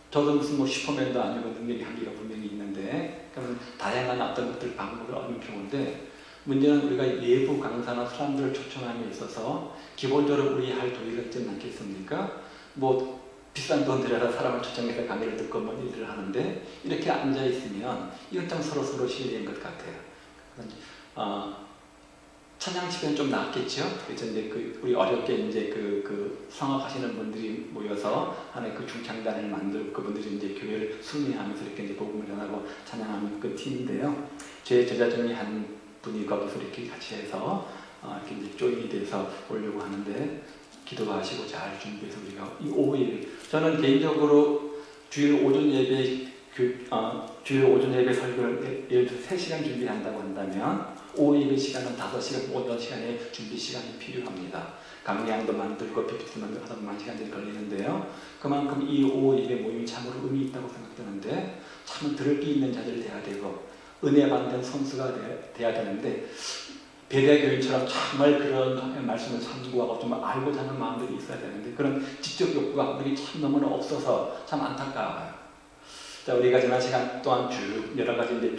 저도 무슨 뭐 슈퍼맨도 아니고 능력이 한계가 분명히 있는데, 그러면 다양한 어떤 것들 방법을 얻으면 좋은데, 문제는 우리가 외부 강사나 사람들을 초청함에 있어서 기본적으로 우리 할 도리가 있지 않겠습니까? 뭐 비싼 돈 들여서 사람을 초청해서 강의를 듣고 뭐 일을 하는데, 이렇게 앉아 있으면 이건 좀 서로 실례인 것 같아요. 찬양 집회는 좀 낫겠죠. 그래서 이제 우리 어렵게 이제 성악하시는 분들이 모여서 하나의 중창단을 만들고 그분들이 이제 교회를 순회하면서 이렇게 이제 복음을 전하고 찬양하는 그 팀인데요. 제 제자 중에 한 분이 거기서 이렇게 같이 해서 이렇게 이제 조인이 돼서 오려고 하는데, 기도하시고 잘 준비해서 우리가 이 5일, 저는 개인적으로 주일 오전 예배 설교를 예를 들어 3시간 준비한다고 한다면 5일의 시간은 5시간, 8시간의 준비 시간이 필요합니다. 강의안도 만들고 PPT 만들고 하다 보면 시간이 걸리는데요. 그만큼 이 5일의 모임이 참으로 의미 있다고 생각되는데, 참 들을 게 있는 자들이 돼야 되고 은혜 받는 선수가 돼야 되는데, 베레교인처럼 정말 그런 말씀을 참고하고 좀 알고자 하는 마음들이 있어야 되는데, 그런 지적 욕구가 우리 참 너무나 없어서 참 안타까워요. 자, 우리가 지난 시간 동안 쭉 여러 가지 이제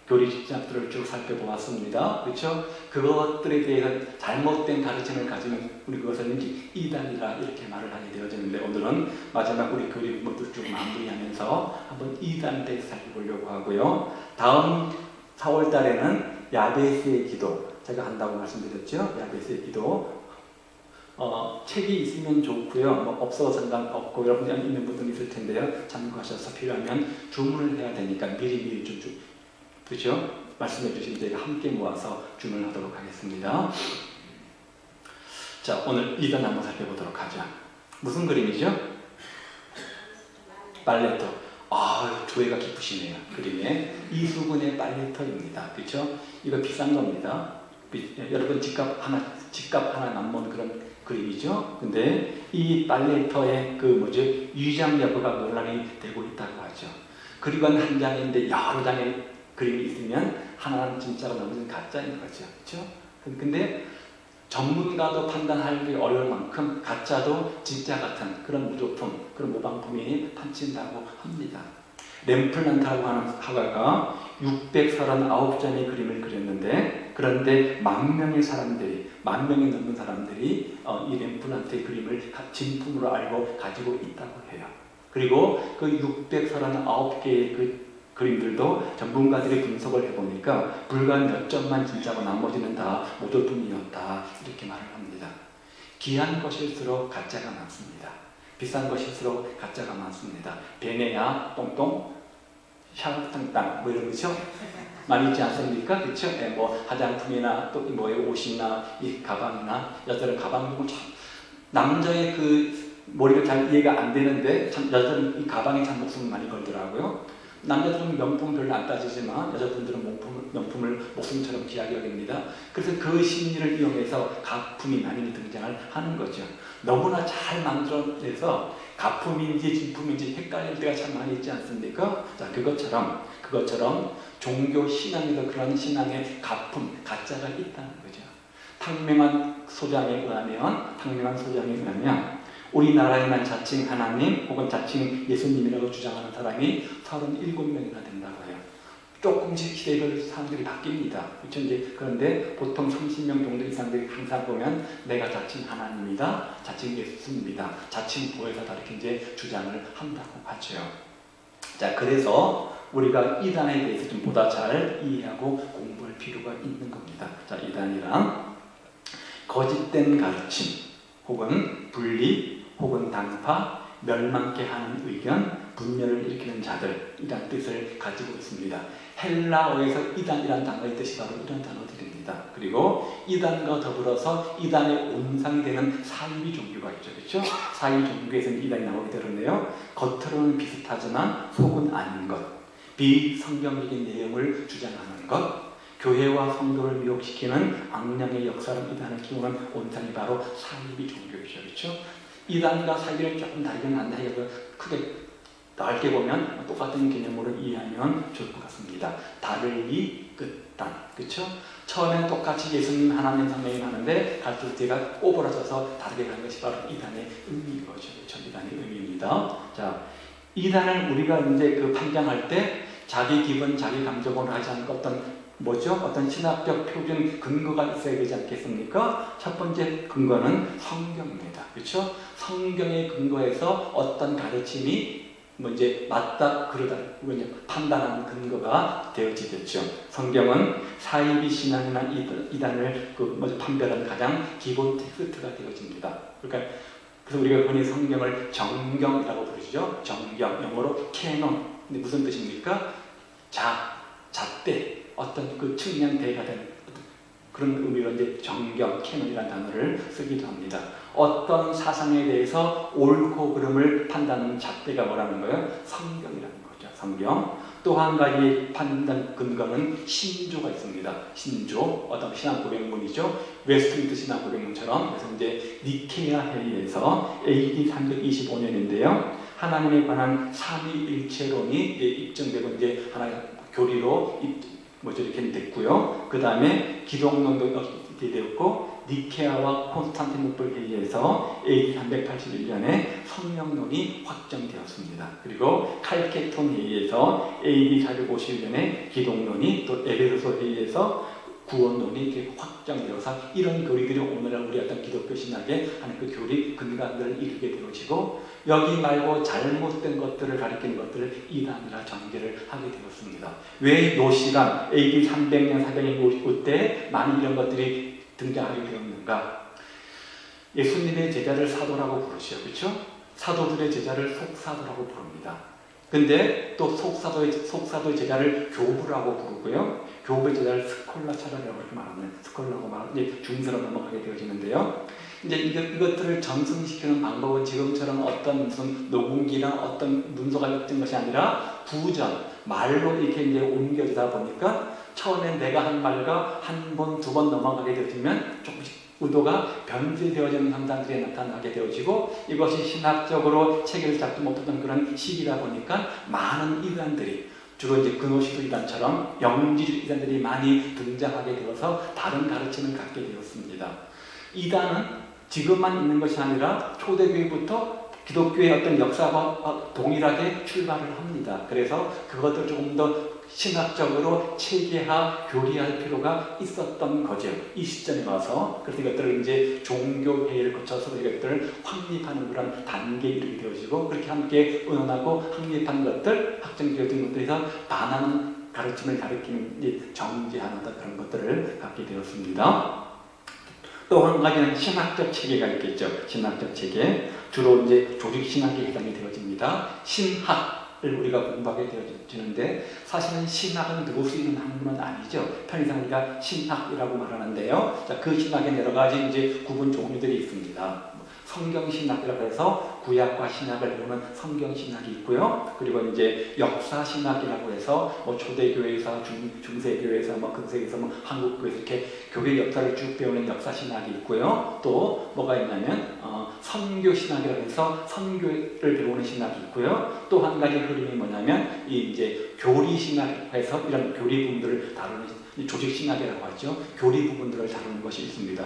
교리 집장들을 쭉 살펴보았습니다. 그렇죠? 그것들에 대해서 잘못된 가르침을 가지면 우리 그것을 이제 이단이라 이렇게 말을 하게 되어지는데, 오늘은 마지막 우리 교리 부분들 쭉 마무리하면서 한번 이단에 대해서 살펴보려고 하고요. 다음 4월 달에는 야베스의 기도 제가 한다고 말씀드렸죠. 야베스의 기도 책이 있으면 좋고요. 뭐 없어서 상관없고 여러분이 있는 분들이 있을 텐데요. 참고하셔서 필요하면 주문을 해야 되니까 미리 좀 그렇죠? 말씀해 주시면 저희가 함께 모아서 주문하도록 하겠습니다. 자, 오늘 이단 한번 살펴보도록 하죠. 무슨 그림이죠? 빨래터. 조예가 깊으시네요. 그림에 이수근의 빨래터입니다. 그렇죠? 이거 비싼 겁니다. 여러분 집값 하나 남는 그런 그림이죠. 근데 이 빨래터의 위장 여부가 논란이 되고 있다고 하죠. 그림은 한 장인데 여러 장의 그림이 있으면 하나는 진짜가 나머지는 가짜인 거죠. 그렇죠? 근데 전문가도 판단하기 어려울 만큼 가짜도 진짜 같은 그런 무조품, 그런 모방품이 판친다고 합니다. 렘플란트라고 하는 화가가 639점의 그림을 그렸는데, 그런데 만 명이 넘는 사람들이 이 렘플란트의 그림을 진품으로 알고 가지고 있다고 해요. 그리고 그 639개의 그림들도 전문가들이 분석을 해보니까 불과 몇 점만 진짜고 나머지는 다 모조품이었다, 이렇게 말을 합니다. 귀한 것일수록 가짜가 많습니다. 비싼 것일수록 가짜가 많습니다. 베네야 똥똥, 샤르탕땅 뭐 이런 거죠? 많이 있지 않습니까? 그렇죠? 뭐 화장품이나 또 옷이나 이 가방이나, 여자는 가방 보면 참 남자의 머리가 잘 이해가 안 되는데 참 여자는 이 가방에 참 목숨을 많이 걸더라고요. 남자들은 명품 별로 안 따지지만 여자분들은 명품을 목숨처럼 귀하게 여깁니다. 그래서 그 심리를 이용해서 가품이 많이 등장을 하는 거죠. 너무나 잘 만들어내서 가품인지 진품인지 헷갈릴 때가 참 많이 있지 않습니까? 자, 그것처럼 종교 신앙에도 그런 신앙의 가품, 가짜가 있다는 거죠. 탕명한 소장에 의하면 우리나라에만 자칭 하나님 혹은 자칭 예수님이라고 주장하는 사람이 37명이나 된다고 해요. 조금씩 시대별 사람들이 바뀝니다. 그렇죠? 그런데 보통 30명 정도 이상들이 항상 보면 내가 자칭 하나님이다, 자칭 예수님이다, 자칭 보혜사다, 이렇게 이제 주장을 한다고 하죠. 자, 그래서 우리가 이단에 대해서 좀 보다 잘 이해하고 공부할 필요가 있는 겁니다. 자, 이단이란 거짓된 가르침 혹은 분리 혹은 당파, 멸망케 하는 의견, 분열을 일으키는 자들이란 뜻을 가지고 있습니다. 헬라어에서 이단이란 단어의 뜻이 바로 이런 단어들입니다. 그리고 이단과 더불어서 이단의 온상이 되는 사이비 종교가 있죠. 그렇죠? 사이비 종교에서는 이단이 나오게 되는데요. 겉으로는 비슷하지만 속은 아닌 것, 비성경적인 내용을 주장하는 것, 교회와 성도를 미혹시키는 악령의 역사를 이단을 키우는 온상이 바로 사이비 종교이죠. 그렇죠? 이단과 사이비는 조금 다르긴 한데 크게 넓게 보면 똑같은 개념으로 이해하면 좋을 것 같습니다. 다르기 끝단, 그렇죠? 처음엔 똑같이 예수님 하나님 성령님 하는데 갈수록 제가 꼬부라져서 다르게 가는 것이 바로 이단의 의미인 거죠. 그렇죠? 이단의 의미입니다. 자, 이단을 우리가 이제 그 판단할 때 자기 기분, 자기 감정으로 하지 않고 어떤 신학적 표준 근거가 있어야 되지 않겠습니까? 첫 번째 근거는 성경입니다. 그렇죠? 성경의 근거에서 어떤 가르침이 이제 맞다, 그러다, 판단하는 근거가 되어지겠죠. 성경은 사이비 신앙이나 이단을 판별하는 가장 기본 텍스트가 되어집니다. 그러니까 그래서 우리가 흔히 성경을 정경이라고 부르죠. 정경, 영어로 캐논. 근데 무슨 뜻입니까? 잣대, 어떤 그 측량대가 된 그런 의미로 이제 정경, 캐논이라는 단어를 쓰기도 합니다. 어떤 사상에 대해서 옳고 그름을 판단하는 잣대가 뭐라는 거예요? 성경이라는 거죠. 성경. 또 한 가지 판단 근거는 신조가 있습니다. 신조, 어떤 신앙 고백문이죠. 웨스트민트 신앙 고백문처럼. 그래서 이제 니케아 회의에서 AD 325년인데요. 하나님에 관한 삼위일체론이 입증되고 이제 하나의 교리로 이렇게 됐고요. 그 다음에 기독론도 이렇게 되었고, 니케아와 콘스탄티노플 회의에서 AD 381년에 성령론이 확정되었습니다. 그리고 칼케톤 회의에서 AD 451년에 기독론이, 또 에베소서 회의에서 구원론이 이렇게 확정되어서 이런 교리들이 오늘날 우리 어떤 기독교 신학의 하는 그 교리 근간들을 이루게 되어지고, 여기 말고 잘못된 것들을 가리키는 것들을 이단이라 전개를 하게 되었습니다. 왜 요 시간 AD 300년, 400년 때 많이 이런 것들이 등장하게 되었는가? 예수님의 제자를 사도라고 부르시죠. 그렇죠? 사도들의 제자를 속사도라고 부릅니다. 근데 또 속사도의 제자를 교부라고 부르고요. 교부의 제자를 스콜라차라고 이렇게 말하면 스콜라고 말하면 이제 중세로 넘어가게 되어지는데요. 이제 이것들을 전승시키는 방법은 지금처럼 어떤 무슨 녹음기나 어떤 문서가 엮인 것이 아니라 부전, 말로 이렇게 이제 옮겨지다 보니까 처음에 내가 한 말과 한 번, 두 번 넘어가게 되어지면 조금씩 의도가 변질되어지는 현상들이 나타나게 되어지고, 이것이 신학적으로 체계를 잡지 못했던 그런 시기다 보니까 많은 이단들이, 주로 이제 그노시도 이단처럼 영지주의 이단들이 많이 등장하게 되어서 다른 가르침을 갖게 되었습니다. 이단은 지금만 있는 것이 아니라 초대교회부터 기독교의 어떤 역사와 동일하게 출발을 합니다. 그래서 그것을 조금 더 신학적으로 체계화, 교리할 필요가 있었던 거죠. 이 시점에 와서. 그래서 이것들을 이제 종교회의를 거쳐서 이것들을 확립하는 그런 단계에 이르게 되어지고, 그렇게 함께 의논하고 확립한 것들, 확정되어진 것들에서 반하는 가르침을 가리키는 정제하는 그런 것들을 갖게 되었습니다. 또 한 가지는 신학적 체계가 있겠죠. 신학적 체계. 주로 이제 조직신학에 해당이 되어집니다. 신학을 우리가 공부하게 되어지는데, 사실은 신학은 누구 수 있는 학문은 아니죠. 편의상 우리가 신학이라고 말하는데요. 자, 그 신학에 여러 가지 이제 구분 종류들이 있습니다. 성경신학이라고 해서 구약과 신약을 배우는 성경신학이 있고요. 그리고 이제 역사신학이라고 해서 초대교회에서 중세교회에서 근세에서 한국교회에서 이렇게 교회 역사를 쭉 배우는 역사신학이 있고요. 또 뭐가 있냐면 선교신학이라고 해서 선교를 배우는 신학이 있고요. 또 한 가지 흐름이 뭐냐면 이제 교리신학에서 해서 이런 교리 부분들을 다루는 조직신학이라고 하죠. 교리 부분들을 다루는 것이 있습니다.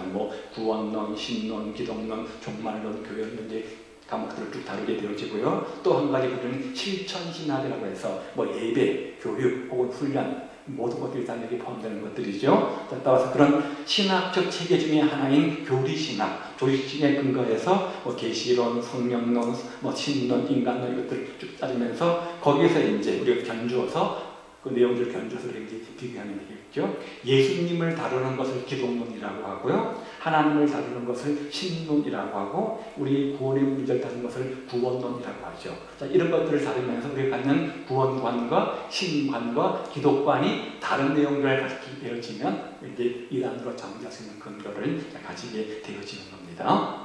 구원론, 신론, 기독론, 종말론, 교회론 이제 과목들을 쭉 다루게 되어지고요. 또 한 가지 부분은 실천신학이라고 해서 예배, 교육 혹은 훈련 모든 것들이 다 여기 포함되는 것들이죠. 따라서 그런 신학적 체계 중에 하나인 교리신학, 조직신학에 근거해서 계시론, 성령론, 신론, 인간론 이것들을 쭉 따지면서 거기에서 이제 우리가 견주어서 그 내용들을 견주어서 이제 비교하면 되겠죠. 예수님을 다루는 것을 기독론이라고 하고요. 하나님을 다루는 것을 신론이라고 하고, 우리 구원의 문제를 다루는 것을 구원론이라고 하죠. 자, 이런 것들을 다루면서 우리가 갖는 구원관과 신관과 기독관이 다른 내용들을 가지게 되어지면 이제 이단으로 정의할 수 있는 근거를 가지게 되어지는 겁니다.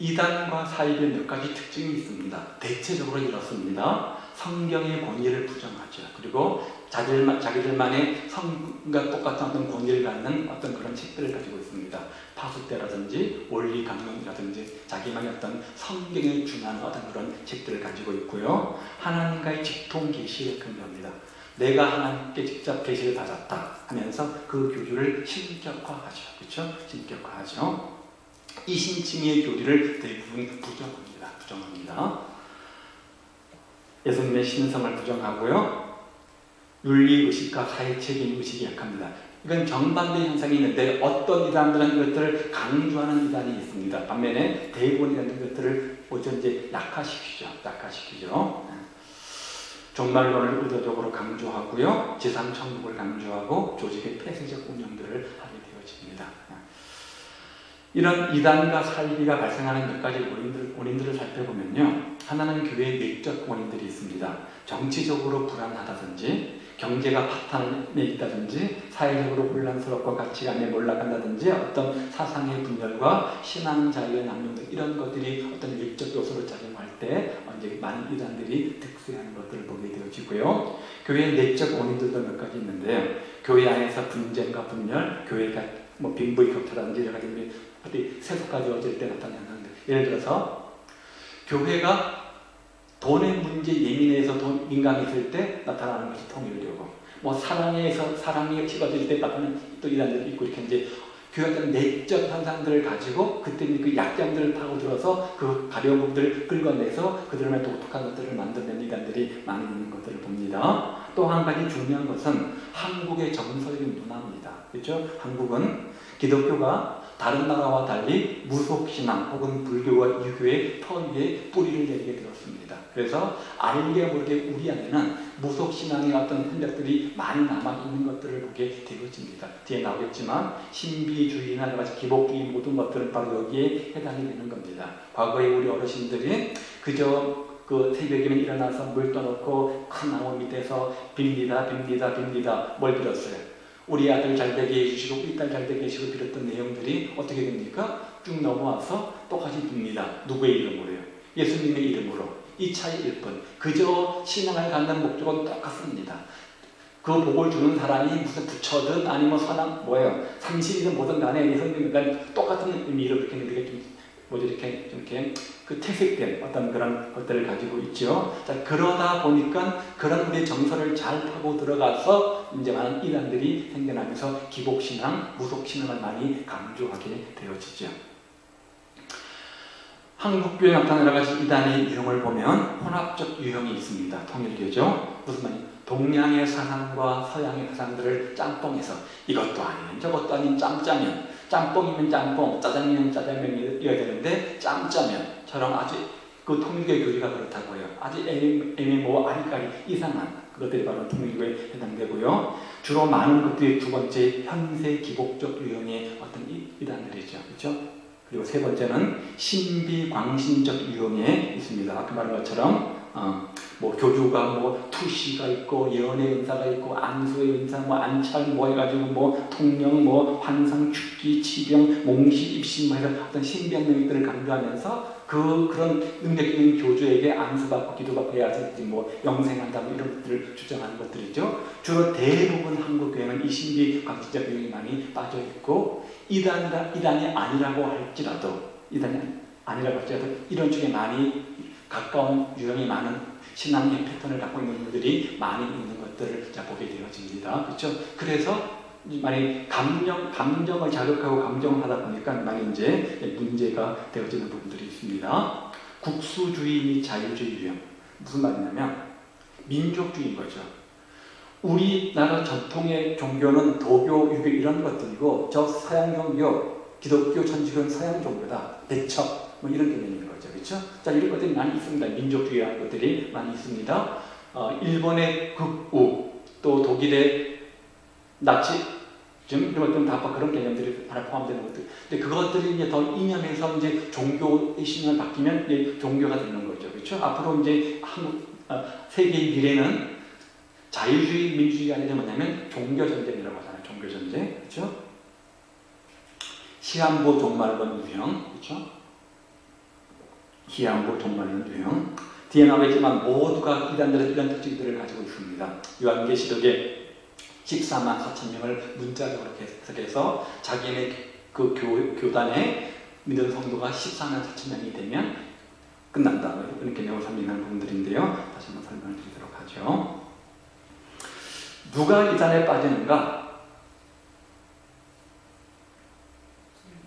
이단과 사이비의 몇 가지 특징이 있습니다. 대체적으로 이렇습니다. 성경의 권위를 부정하죠. 그리고 자기들만의 성과 똑같은 어떤 권위를 갖는 어떤 그런 책들을 가지고 있습니다. 파수떼라든지 원리강론이라든지 자기만의 어떤 성경에 준하는 어떤 그런 책들을 가지고 있고요. 하나님과의 직통 계시를 근거합니다. 내가 하나님께 직접 계시를 받았다 하면서 그 교주를 신격화하죠. 그렇죠? 신격화하죠. 이신칭의 교리를 대부분 부정합니다. 예수님의 신성을 부정하고요. 윤리의식과 사회책임의식이 약합니다. 이건 정반대 현상이 있는데 어떤 이단들은 이것들을 강조하는 이단이 있습니다. 반면에 대부분이라는 것들을 오히려 이제 약화시키죠. 종말론을 의도적으로 강조하고요. 지상천국을 강조하고 조직의 폐쇄적 운영들을 하게 되어집니다. 이런 이단과 살기가 발생하는 몇 가지 원인들을 살펴보면요. 하나는 교회의 내적 원인들이 있습니다. 정치적으로 불안하다든지 경제가 파탄에 있다든지 사회적으로 혼란스럽고 가치관에 몰락한다든지 어떤 사상의 분열과 신앙 자유의 남용 등 이런 것들이 어떤 일적 요소로 작용할 때 이제 많은 이단들이 득세하는 것들을 보게 되어지고요. 교회의 내적 원인들도 몇 가지 있는데요. 교회 안에서 분쟁과 분열, 교회가 뭐 빈부의 격차라든지 여러 가지 어디 세속화되어질 때 나타나는 예를 들어서 교회가 돈의 문제 예민해서 돈 민감했을 때 나타나는 것이 통일교고, 뭐 사랑이 식어질 때 나타나는 또 이단들이 있고 이렇게 이제 교회가 내적 현상들을 가지고 그때 그 약점들을 파고들어서 그 가벼운 것들을 끌어내서 그들만의 독특한 것들을 만들어낸 이단들이 많이 있는 것들을 봅니다. 또 한 가지 중요한 것은 한국의 정서적인 문화입니다. 그렇죠? 한국은 기독교가 다른 나라와 달리 무속신앙 혹은 불교와 유교의 터 위에 뿌리를 내리게 되었습니다. 그래서 알게 모르게 우리 안에는 무속신앙의 어떤 흔적들이 많이 남아있는 것들을 보게 되어집니다. 뒤에 나오겠지만 신비주의나 여러 가지 기복주의 모든 것들은 바로 여기에 해당이 되는 겁니다. 과거에 우리 어르신들이 그저 그 새벽이면 일어나서 물 떠놓고 큰 나무 밑에서 빕니다. 뭘 빌었어요? 우리 아들 잘 되게 해주시고 우리 딸 잘 되게 해주시고 빌었던 내용들이 어떻게 됩니까? 쭉 넘어와서 똑같이 빕니다. 누구의 이름으로요? 예수님의 이름으로. 이 차이일 뿐. 그저 신앙을 갖는 목적은 똑같습니다. 그 복을 주는 사람이 무슨 부처든 아니면 선왕 뭐예요? 삼신이든 뭐든 간에 예수님과 똑같은 의미로 이렇게 이렇게 그 퇴색된 어떤 그런 것들을 가지고 있죠. 자, 그러다 보니까 그런 우리의 정서를 잘 파고 들어가서 이제 많은 이단들이 생겨나면서 기복신앙, 무속신앙을 많이 강조하게 되어지죠. 한국교회에 나타난 여러 가지 이단의 유형을 보면 혼합적 유형이 있습니다. 통일교죠. 무슨 말이에요? 동양의 사상과 서양의 사상들을 짬뽕해서 이것도 아니면 저것도 아닌 짬짜면, 짬뽕이면 짬뽕, 짜장면이면 짜장면이어야 되는데 짬짜면처럼 아주 그 통일교의 교리가 그렇다고 해요. 아주 애매모 아리까리 이상한 그것들이 바로 통일교에 해당되고요. 주로 많은 것들이 두 번째 현세 기복적 유형의 어떤 이단들이죠. 그렇죠? 그리고 세 번째는 신비광신적 유형에 있습니다. 아까 말한 것처럼 뭐 교주가 뭐 투시가 있고 예언의 은사가 있고 안수의 은사 뭐 안찰 뭐 해가지고 뭐 통령 뭐 환상 축기 치병 몽시 입신 뭐 해서 어떤 신비한 능력들을 강조하면서 그런 능력 있는 교주에게 안수받고 기도받고 해야지 뭐 영생한다고 이런 것들을 주장하는 것들이죠. 주로 대부분 한국 교회는 이 신비광신적 유형이 많이 빠져 있고 이단이 아니라고 할지라도 이런 쪽에 많이 가까운 유형이 많은 신앙의 패턴을 갖고 있는 분들이 많이 있는 것들을 보게 되어집니다. 그렇죠? 그래서 많이 감정을 자극하고 감정을 하다 보니까 많이 이제 문제가 되어지는 부분들이 있습니다. 국수주의 및 자유주의 유형. 무슨 말이냐면 민족주의인 거죠. 우리나라 전통의 종교는 도교, 유교 이런 것들이고 저 서양 종교, 기독교, 천주교는 서양 종교다. 배척 뭐 이런 개념인 거죠. 그렇죠? 자, 이런 것들이 많이 있습니다. 민족주의라는 것들이 많이 있습니다. 일본의 극우, 또 독일의 나치즘 이런 것들은 다 그런 개념들이 하나 포함되는 것들. 근데 그것들이 이제 더 이념해서 이제 종교의 신념을 바뀌면 이제 종교가 되는 거죠. 그렇죠? 앞으로 이제 세계의 미래는 자유주의, 민주주의가 아니라 뭐냐면 종교전쟁이라고 하잖아요. 종교전쟁. 그렇죠? 시한부 종말론 유형. 그렇죠? 시한부 종말론 유형. 뒤에 나오겠지만 모두가 이단들은 이런 특징들을 가지고 있습니다. 요한계시록에 14만 4천 명을 문자적으로 해석해서 자기네 그 교단에 믿는 성도가 14만 4천 명이 되면 끝난다. 이런 개념을 설명하는 부분들인데요. 다시 한번 설명을 드리도록 하죠. 누가 이단에 빠지는가?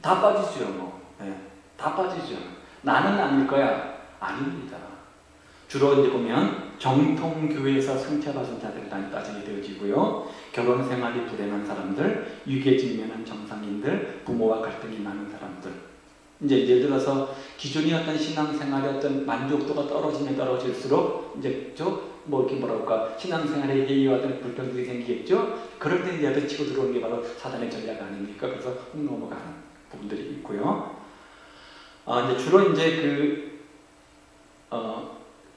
다 빠지죠. 뭐. 예, 다 빠지죠. 나는 아닐 거야. 아닙니다. 주로 이제 보면 정통교회에서 성취받은 자들이 많이 빠지게 되어지고요. 결혼 생활이 불행한 사람들, 위기에 직면한 정상인들, 부모와 갈등이 많은 사람들. 이제 예를 들어서 기존의 어떤 신앙생활의 어떤 만족도가 떨어지면 떨어질수록 이제 뭐 이렇게 뭐랄까 신앙생활에 예의와 어떤 불평들이 생기겠죠. 그럴 때 이제 치고 들어오는 게 바로 사단의 전략 아닙니까? 그래서 훅 넘어가는 부분들이 있고요. 이제 주로 이제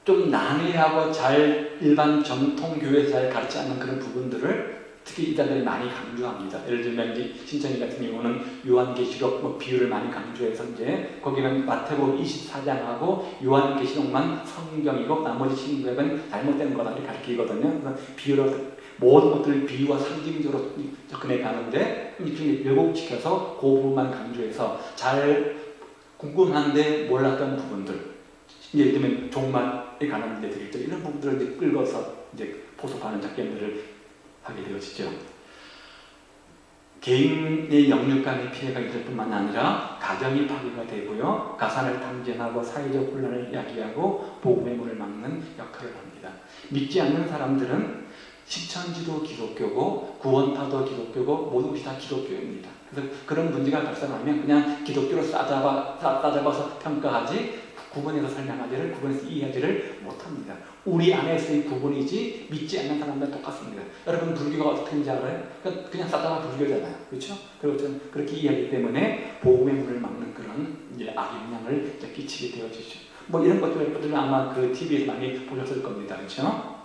좀 난해하고 잘 일반 정통 교회에서 잘 가르치지 않는 그런 부분들을 특히 이단들이 많이 강조합니다. 예를 들면 이제 신천지 같은 경우는 요한계시록 뭐 비유를 많이 강조해서 이제 거기는 마태복음 24장하고 요한계시록만 성경이고 나머지 신구약은 잘못된 거다 이렇게 가르치거든요. 그래서 비유로 모든 것들을 비유와 상징적으로 접근해 가는데 일종의 왜곡시켜서 그 부분만 강조해서 잘 궁금한데 몰랐던 부분들, 예를 들면 종말에 관한 데들이 이런 부분들을 이제 끌어서 이제 포섭하는 작품들을 하게 되어지죠. 개인의 영육간의 피해가 있을 뿐만 아니라 가정이 파괴가 되고요. 가산을 탐진하고 사회적 혼란을 야기하고 복음의 문을 막는 역할을 합니다. 믿지 않는 사람들은 신천지도 기독교고 구원파도 기독교고 모든 것이 다 기독교입니다. 그래서 그런 문제가 발생하면 그냥 기독교로 싸잡아서 평가하지 구분해서 설명하지를 구분해서 이해하지를 못합니다. 우리 안에서의 구분이지 믿지 않는 사람들은 똑같습니다. 여러분 불교가 어떻게인지 알아요? 그냥 싸다가 불교잖아요. 그렇죠? 그리고 좀 그렇게 이해하기 때문에 복음의 문을 막는 그런 이제 악영향을 끼치게 되어지죠. 뭐 이런 것들을 아마 그 TV에서 많이 보셨을 겁니다. 그렇죠?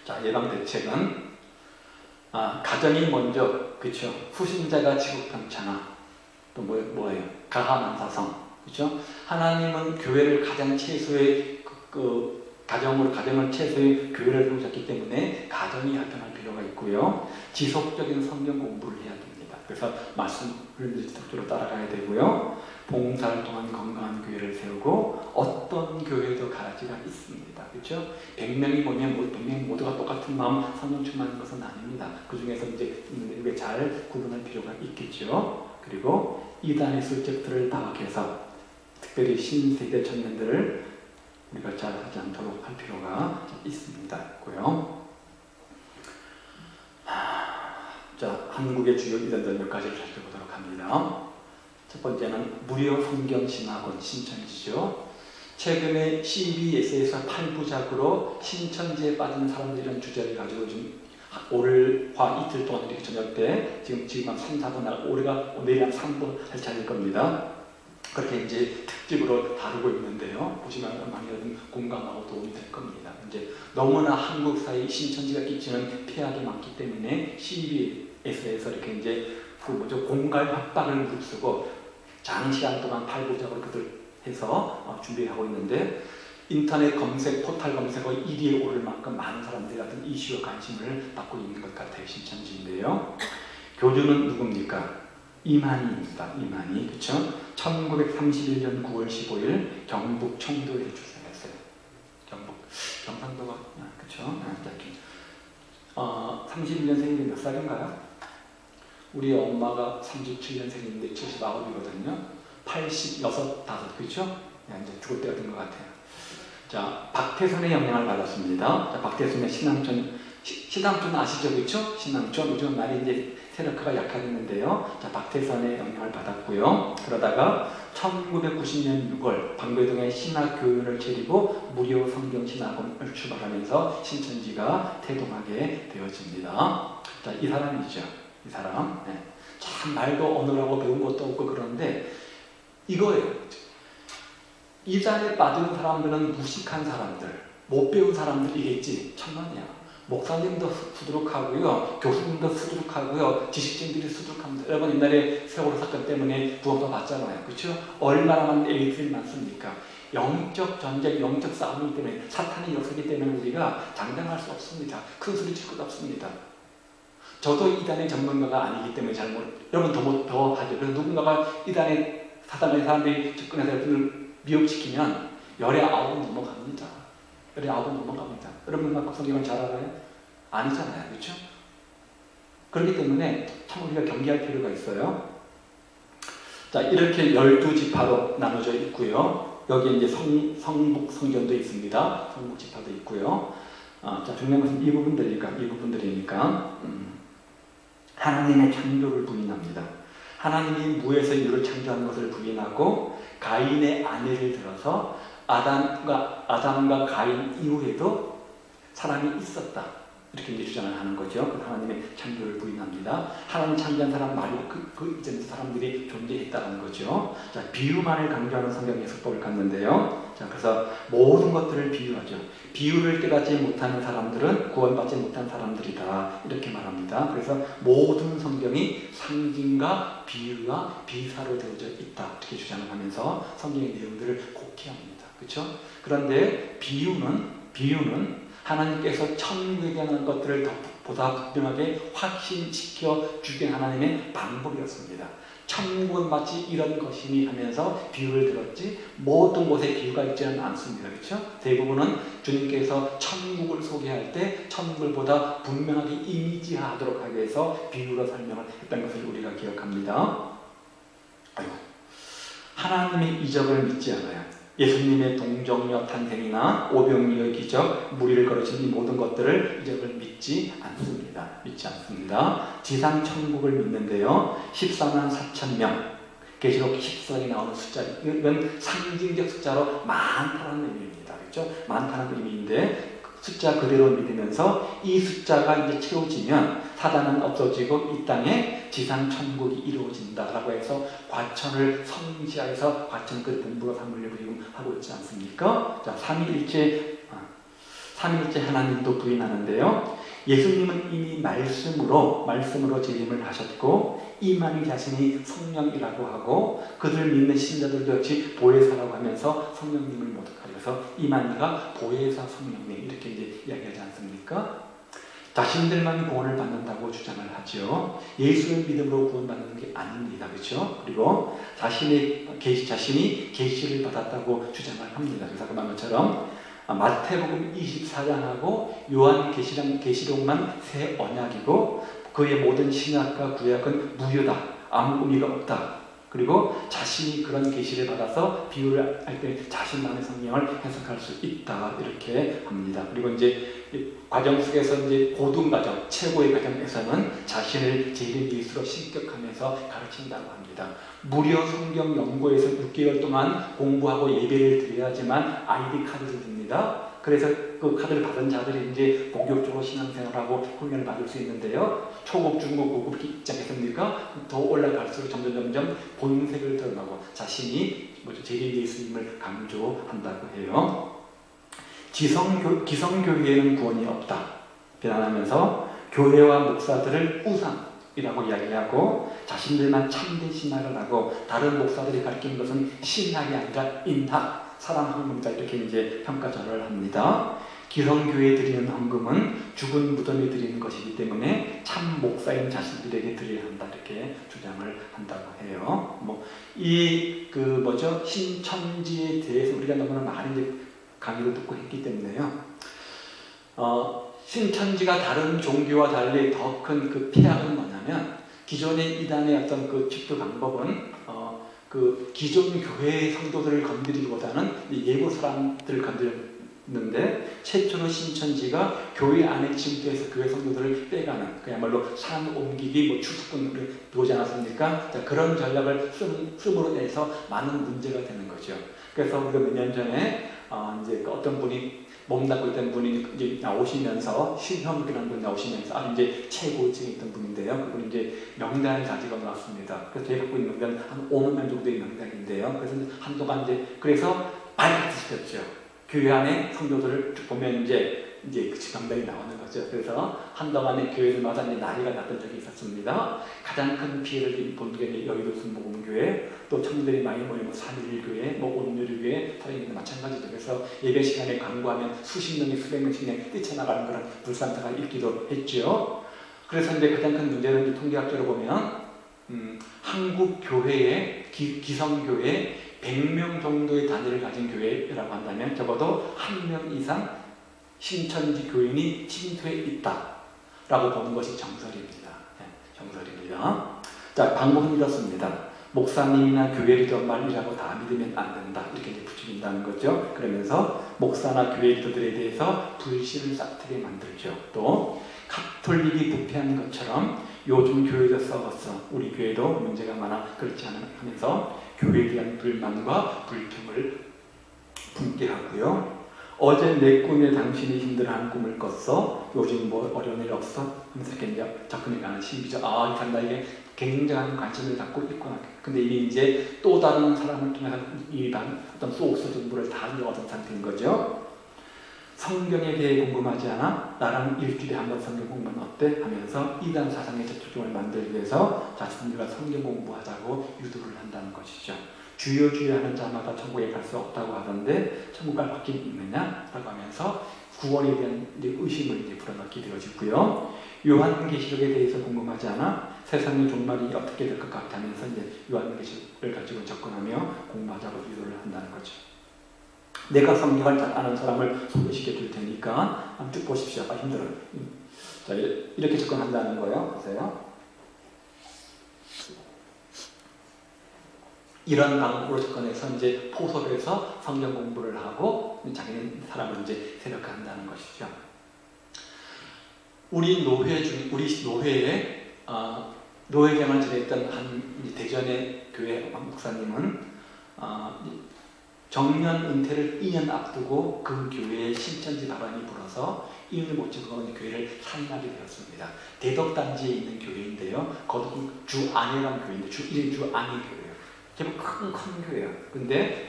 자, 예방 대책은 가정이 먼저, 그렇죠? 후신자가 지국평창화, 또 뭐예요? 가하만사성. 그렇죠? 하나님은 교회를 가장 최소의 가정을 최소의 교회를 세우셨기 때문에 가정이 활동할 필요가 있고요. 지속적인 성경 공부를 해야 됩니다. 그래서 말씀을 지속적으로 따라가야 되고요. 봉사활동한 건강한 교회를 세우고 어떤 교회도 가치가 있습니다. 그렇죠? 100명이 보면 100명 모두가 똑같은 마음, 성령 충만한 것은 아닙니다. 그 중에서 이제 잘 구분할 필요가 있겠죠. 그리고 이단의 실적들을 파악해서 특별히 신세대 청년들을 우리가 잘 하지 않도록 할 필요가 있습니다. 자, 한국의 주요 이단들 몇 가지를 살펴보도록 합니다. 첫 번째는 무료 성경신학원 신천지죠. 최근에 CBS에서 8부작으로 신천지에 빠진 사람들이라는 주제를 가지고 좀 올화 이틀 동안 이렇게 저녁 때 지금 한 3, 4분 올해가 내일 한 3분 할 차일 겁니다. 그렇게 이제 특집으로 다루고 있는데요. 보시면 많이 공감하고 도움이 될 겁니다. 이제 너무나 한국 사회 신천지가 끼치는 폐악이 많기 때문에 CBS에서 이렇게 이제 공갈 협박을 무릅쓰고 장시간 동안 8부작을 그들 해서 준비하고 있는데 인터넷 검색, 포털 검색어 1위에 오를 만큼 많은 사람들이 같은 이슈와 관심을 받고 있는 것 같아요. 신천지인데요. 교주는 누굽니까? 이만희입니다. 이만희, 그렇죠? 1931년 9월 15일 경북 청도에 출생했어요. 경상도가 그렇죠? 31년생인데 몇 살인가요? 우리 엄마가 37년생인데 79이거든요. 86, 5, 그렇죠? 이제 죽을 때가 된 것 같아요. 자, 박태선의 영향을 받았습니다. 자, 박태선의 신앙촌 아시죠? 그렇죠? 신앙촌 요즘 많이 이제 세력화가 약화됐는데요. 자, 박태선의 영향을 받았고요. 그러다가 1990년 6월 방배동에 신학교원을 차리고 무료 성경신학원을 출발하면서 신천지가 태동하게 되어집니다. 자, 이 사람이죠. 이 사람. 네. 참 말도 어눌하고 배운 것도 없고 그런데 이거예요. 이단에 빠진 사람들은 무식한 사람들, 못 배운 사람들이겠지. 천만이야. 목사님도 수두룩하고요, 교수님도 수두룩하고요, 지식진들이 수두룩합니다. 여러분 옛날에 세월호 사건 때문에 구원도 받잖아요. 그렇죠? 얼마나 많은 에이트들이 많습니까? 영적 전쟁, 영적 싸움이기 때문에 사탄의 역사이기 때문에 우리가 장담할 수 없습니다. 큰 소리 칠 것 없습니다. 저도 이단의 전문가가 아니기 때문에 여러분 더 하죠. 그래서 누군가가 이단의 사단의 사람들이 접근해서 여러분을 미혹시키면 열의 아홉은 넘어갑니다. 열의 아홉은 넘어갑니다. 여러분 성경을 잘 알아요? 아니잖아요. 그렇죠? 그렇기 때문에 참 우리가 경계할 필요가 있어요. 자, 이렇게 12지파로 나눠져 있고요. 여기 이제 성북 성전도 있습니다. 성북 지파도 있고요. 자, 중요한 것은 이 부분들이니까 하나님의 창조를 부인합니다. 하나님이 무에서 유를 창조한 것을 부인하고 가인의 아내를 들어서 아담과 가인 이후에도 사람이 있었다. 이렇게 이제 주장을 하는 거죠. 그 하나님의 창조를 부인합니다. 하나님 창조한 사람 말고 그 이전 사람들이 존재했다는 거죠. 자, 비유만을 강조하는 성경 예술법을 갖는데요. 자, 그래서 모든 것들을 비유하죠. 비유를 깨닫지 못하는 사람들은 구원받지 못한 사람들이다. 이렇게 말합니다. 그래서 모든 성경이 상징과 비유와 비사로 되어져 있다. 이렇게 주장을 하면서 성경의 내용들을 곡해합니다. 그렇죠? 그런데 비유는 하나님께서 천국에 관한 것들을 보다 분명하게 확신시켜 주긴 하나님의 방법이었습니다. 천국은 마치 이런 것이니 하면서 비유를 들었지 모든 곳에 비유가 있지는 않습니다. 그렇죠? 대부분은 주님께서 천국을 소개할 때 천국을 보다 분명하게 이미지화하도록 하기 위해서 비유로 설명을 했던 것을 우리가 기억합니다. 하나님의 이적을 믿지 않아요. 예수님의 동정녀 탄생이나 오병이어의 기적, 무리를 거르신 이 모든 것들을 이적을 믿지 않습니다. 지상 천국을 믿는데요. 14만 4천 명, 계시록 14장에 나오는 숫자, 이건 상징적 숫자로 많다는 의미입니다. 그렇죠? 많다는 의미인데 숫자 그대로 믿으면서 이 숫자가 이제 채워지면 사단은 없어지고 이 땅에 지상 천국이 이루어진다라고 해서 과천을 성지하에서 과천 그 본부로 삼으려고 지금 하고 있지 않습니까? 자, 삼위일체 하나님도 부인하는데요. 예수님은 이미 말씀으로 재림을 하셨고 이만희 자신이 성령이라고 하고 그들 믿는 신자들도 역시 보혜사라고 하면서 성령님을 모독하려서 이만희가 보혜사 성령님 이렇게 이제 이야기하지 않습니까? 자신들만 구원을 받는다고 주장을 하죠. 예수의 믿음으로 구원받는 게 아닙니다. 그렇죠? 그리고 자신이 계시를 받았다고 주장을 합니다. 그래서 그 말처럼 마태복음 24장하고 요한 계시록만 새 언약이고 그의 모든 신약과 구약은 무효다. 아무 의미가 없다. 그리고 자신이 그런 계시를 받아서 비유를 할 때 자신만의 성령을 해석할 수 있다. 이렇게 합니다. 그리고 이제 과정 속에서 이제 고등 과정, 최고의 과정에서는 자신을 제일 예수로 신격하면서 가르친다고 합니다. 무려 성경 연구에서 6개월 동안 공부하고 예배를 드려야지만 아이디 카드를 줍니다. 그래서 그 카드를 받은 자들이 이제 본격적으로 신앙생활하고 훈련을 받을 수 있는데요. 초급, 중급, 고급 입장했습니까? 더 올라갈수록 점점 본색을 드러나고 자신이 제일 예수님을 강조한다고 해요. 기성교회에는 구원이 없다. 비난하면서 교회와 목사들을 우상이라고 이야기하고 자신들만 참된 신학을 하고 다른 목사들이 가르치는 것은 신학이 아니라 인학, 사람 헌금이다 이렇게 이제 평가절하를 합니다. 기성교회에 드리는 헌금은 죽은 무덤에 드리는 것이기 때문에 참 목사인 자신들에게 드려야 한다 이렇게 주장을 한다고 해요. 신천지에 대해서 우리가 너무나 많은 강의를 듣고 했기 때문에요. 신천지가 다른 종교와 달리 더 큰 그 폐악은 뭐냐면 기존의 이단의 어떤 그 집도 방법은 그 기존 교회 성도들을 건드리기보다는 예고 사람들을 건드렸는데 최초로 신천지가 교회 안에 침투해서 교회 성도들을 빼가는 그야말로 산 옮기기 출석분을 들어오지 않았습니까? 자, 그런 전략을 씀으로 해서 많은 문제가 되는 거죠. 그래서 우리가 몇 년 전에 이제 어떤 분이 몸담고 있던 분이 이제 나오시면서 신현욱이라는 분이 나오시면서 이제 최고층에 있던 분인데요. 그분이 이제 명단을 가지고 나왔습니다. 그래서 제가 갖고 있는 명단 한 5만 명 정도의 명단인데요. 그래서 한동안 그래서 발칵 시켰죠. 교회 안에 성도들을 보면 이제 그 명단이 나오는 거죠. 그래서 한동안에 교회들마다 이제 난리가 났던 적이 있었습니다. 가장 큰 피해를 본 게 여의도 순복음교회, 또 청년들이 많이 모이는 3.1교회, 온누리교회, 사랑교회도 마찬가지죠. 그래서 예배 시간에 광고하면 수십 명이 수백 명씩 뛰쳐나가는 그런 불상사가 있기도 했죠. 그래서 이제 가장 큰 문제는 이제 통계학적으로 보면 한국 교회의 기성교회 100명 정도의 단위를 가진 교회라고 한다면 적어도 1명 이상 신천지 교인이 침투해 있다라고 보는 것이 정설입니다. 정설입니다. 자, 방법은 이렇습니다. 목사님이나 교회 리더만이라고 다 믿으면 안 된다. 이렇게 이제 부추긴다는 거죠. 그러면서 목사나 교회 리더들에 대해서 불신을 싹트게 만들죠. 또 가톨릭이 부패한 것처럼 요즘 교회도 썩었어. 우리 교회도 문제가 많아. 그렇지 않아 하면서 교회에 대한 불만과 불평을 품게 하고요. 어제 내 꿈에 당신이 힘들어하는 꿈을 꿨어. 요즘 뭐 어려운 일 없어? 하면서 이렇게 이제 접근해가는 신비죠. 아, 이 사람 나에게 굉장한 관심을 갖고 있구나. 근데 이제 또 다른 사람을 통해서 이반 어떤 소스 정보를 다 얻은 상태인 거죠. 성경에 대해 궁금하지 않아? 나랑 일주일에 한 번 성경 공부는 어때? 하면서 이단 사상의 저촉점을 만들기 위해서 자신들과 성경 공부하자고 유도를 한다는 것이죠. 주여 주여 하는 자마다 천국에 갈 수 없다고 하던데 천국 갈 확신이 있느냐? 라고 하면서 구원에 대한 의심을 이제 불어넣게 되어지고요. 요한계시록에 대해서 궁금하지 않아? 세상의 종말이 어떻게 될 것 같다면서 이제 요한계시록을 가지고 접근하며 공부하자고 유도를 한다는 거죠. 내가 성경을 잘 아는 사람을 소개시켜 줄 테니까 한번 쭉 보십시오. 아, 힘들어요. 자, 이렇게 접근한다는 거예요. 보세요. 이런 방법으로 접근해서 이제 포섭에서 성경 공부를 하고 자기는 사람을 이제 세력화한다는 것이죠. 우리 노회에 노회경을 지냈던 한 대전의 교회 목사님은 정년 은퇴를 2년 앞두고 그 교회에 신천지 발언이 불어서 이윤을 못 찍고 교회를 사임하게 되었습니다. 대덕단지에 있는 교회인데요. 거기 주안회라는 교회인데 이름이 주안회 교회예요. 제법 큰 교회예요. 근데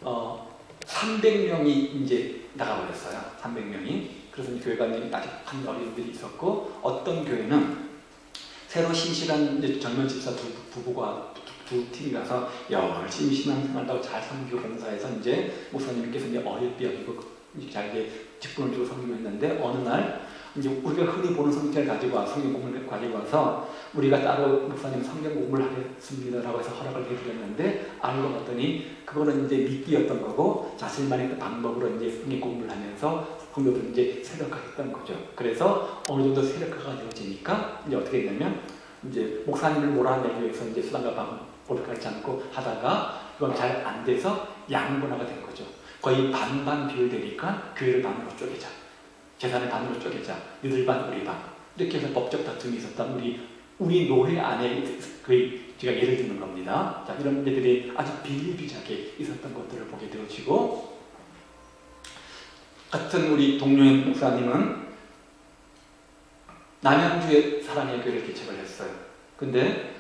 300명이 이제 나가버렸어요. 300명이. 그래서 이 교회가 아직 한 어린이들이 있었고 어떤 교회는 새로 신실한 이제 젊은 집사 부부가 두 팀이 가서 열심히 신앙생활하고 잘 섬기고 봉사해서 이제 목사님께서 이제 어릴 뼈이고 잘게 직분을 주고 섬기했는데 어느 날 이제 우리가 흔히 보는 성경을 가지고 와 성경 공부를 가지고 와서 우리가 따로 목사님 성경 공부를 하겠습니다라고 해서 허락을 해드렸는데 알고 봤더니 그거는 이제 미끼였던 거고 자신만의 그 방법으로 이제 성경 공부를 하면서 성도들 이제 세력화했던 거죠. 그래서 어느 정도 세력화가 되어지니까 이제 어떻게 되냐면 이제 목사님을 몰아내기 위해서 이제 수단과 방법을 가르치지 않고 하다가 그건 잘 안 돼서 양분화가 된 거죠. 거의 반반 비율 되니까 교회를 반으로 쪼개자. 재산을 반으로 쪼개자. 너희들 반, 우리 반. 이렇게 해서 법적 다툼이 있었던 우리 노회 안에 제가 예를 드는 겁니다. 자, 이런 일들이 아주 비일비재하게 있었던 것들을 보게 되어지고 같은 우리 동료의 목사님은 남양주에 사랑의 교회를 개척을 했어요. 근데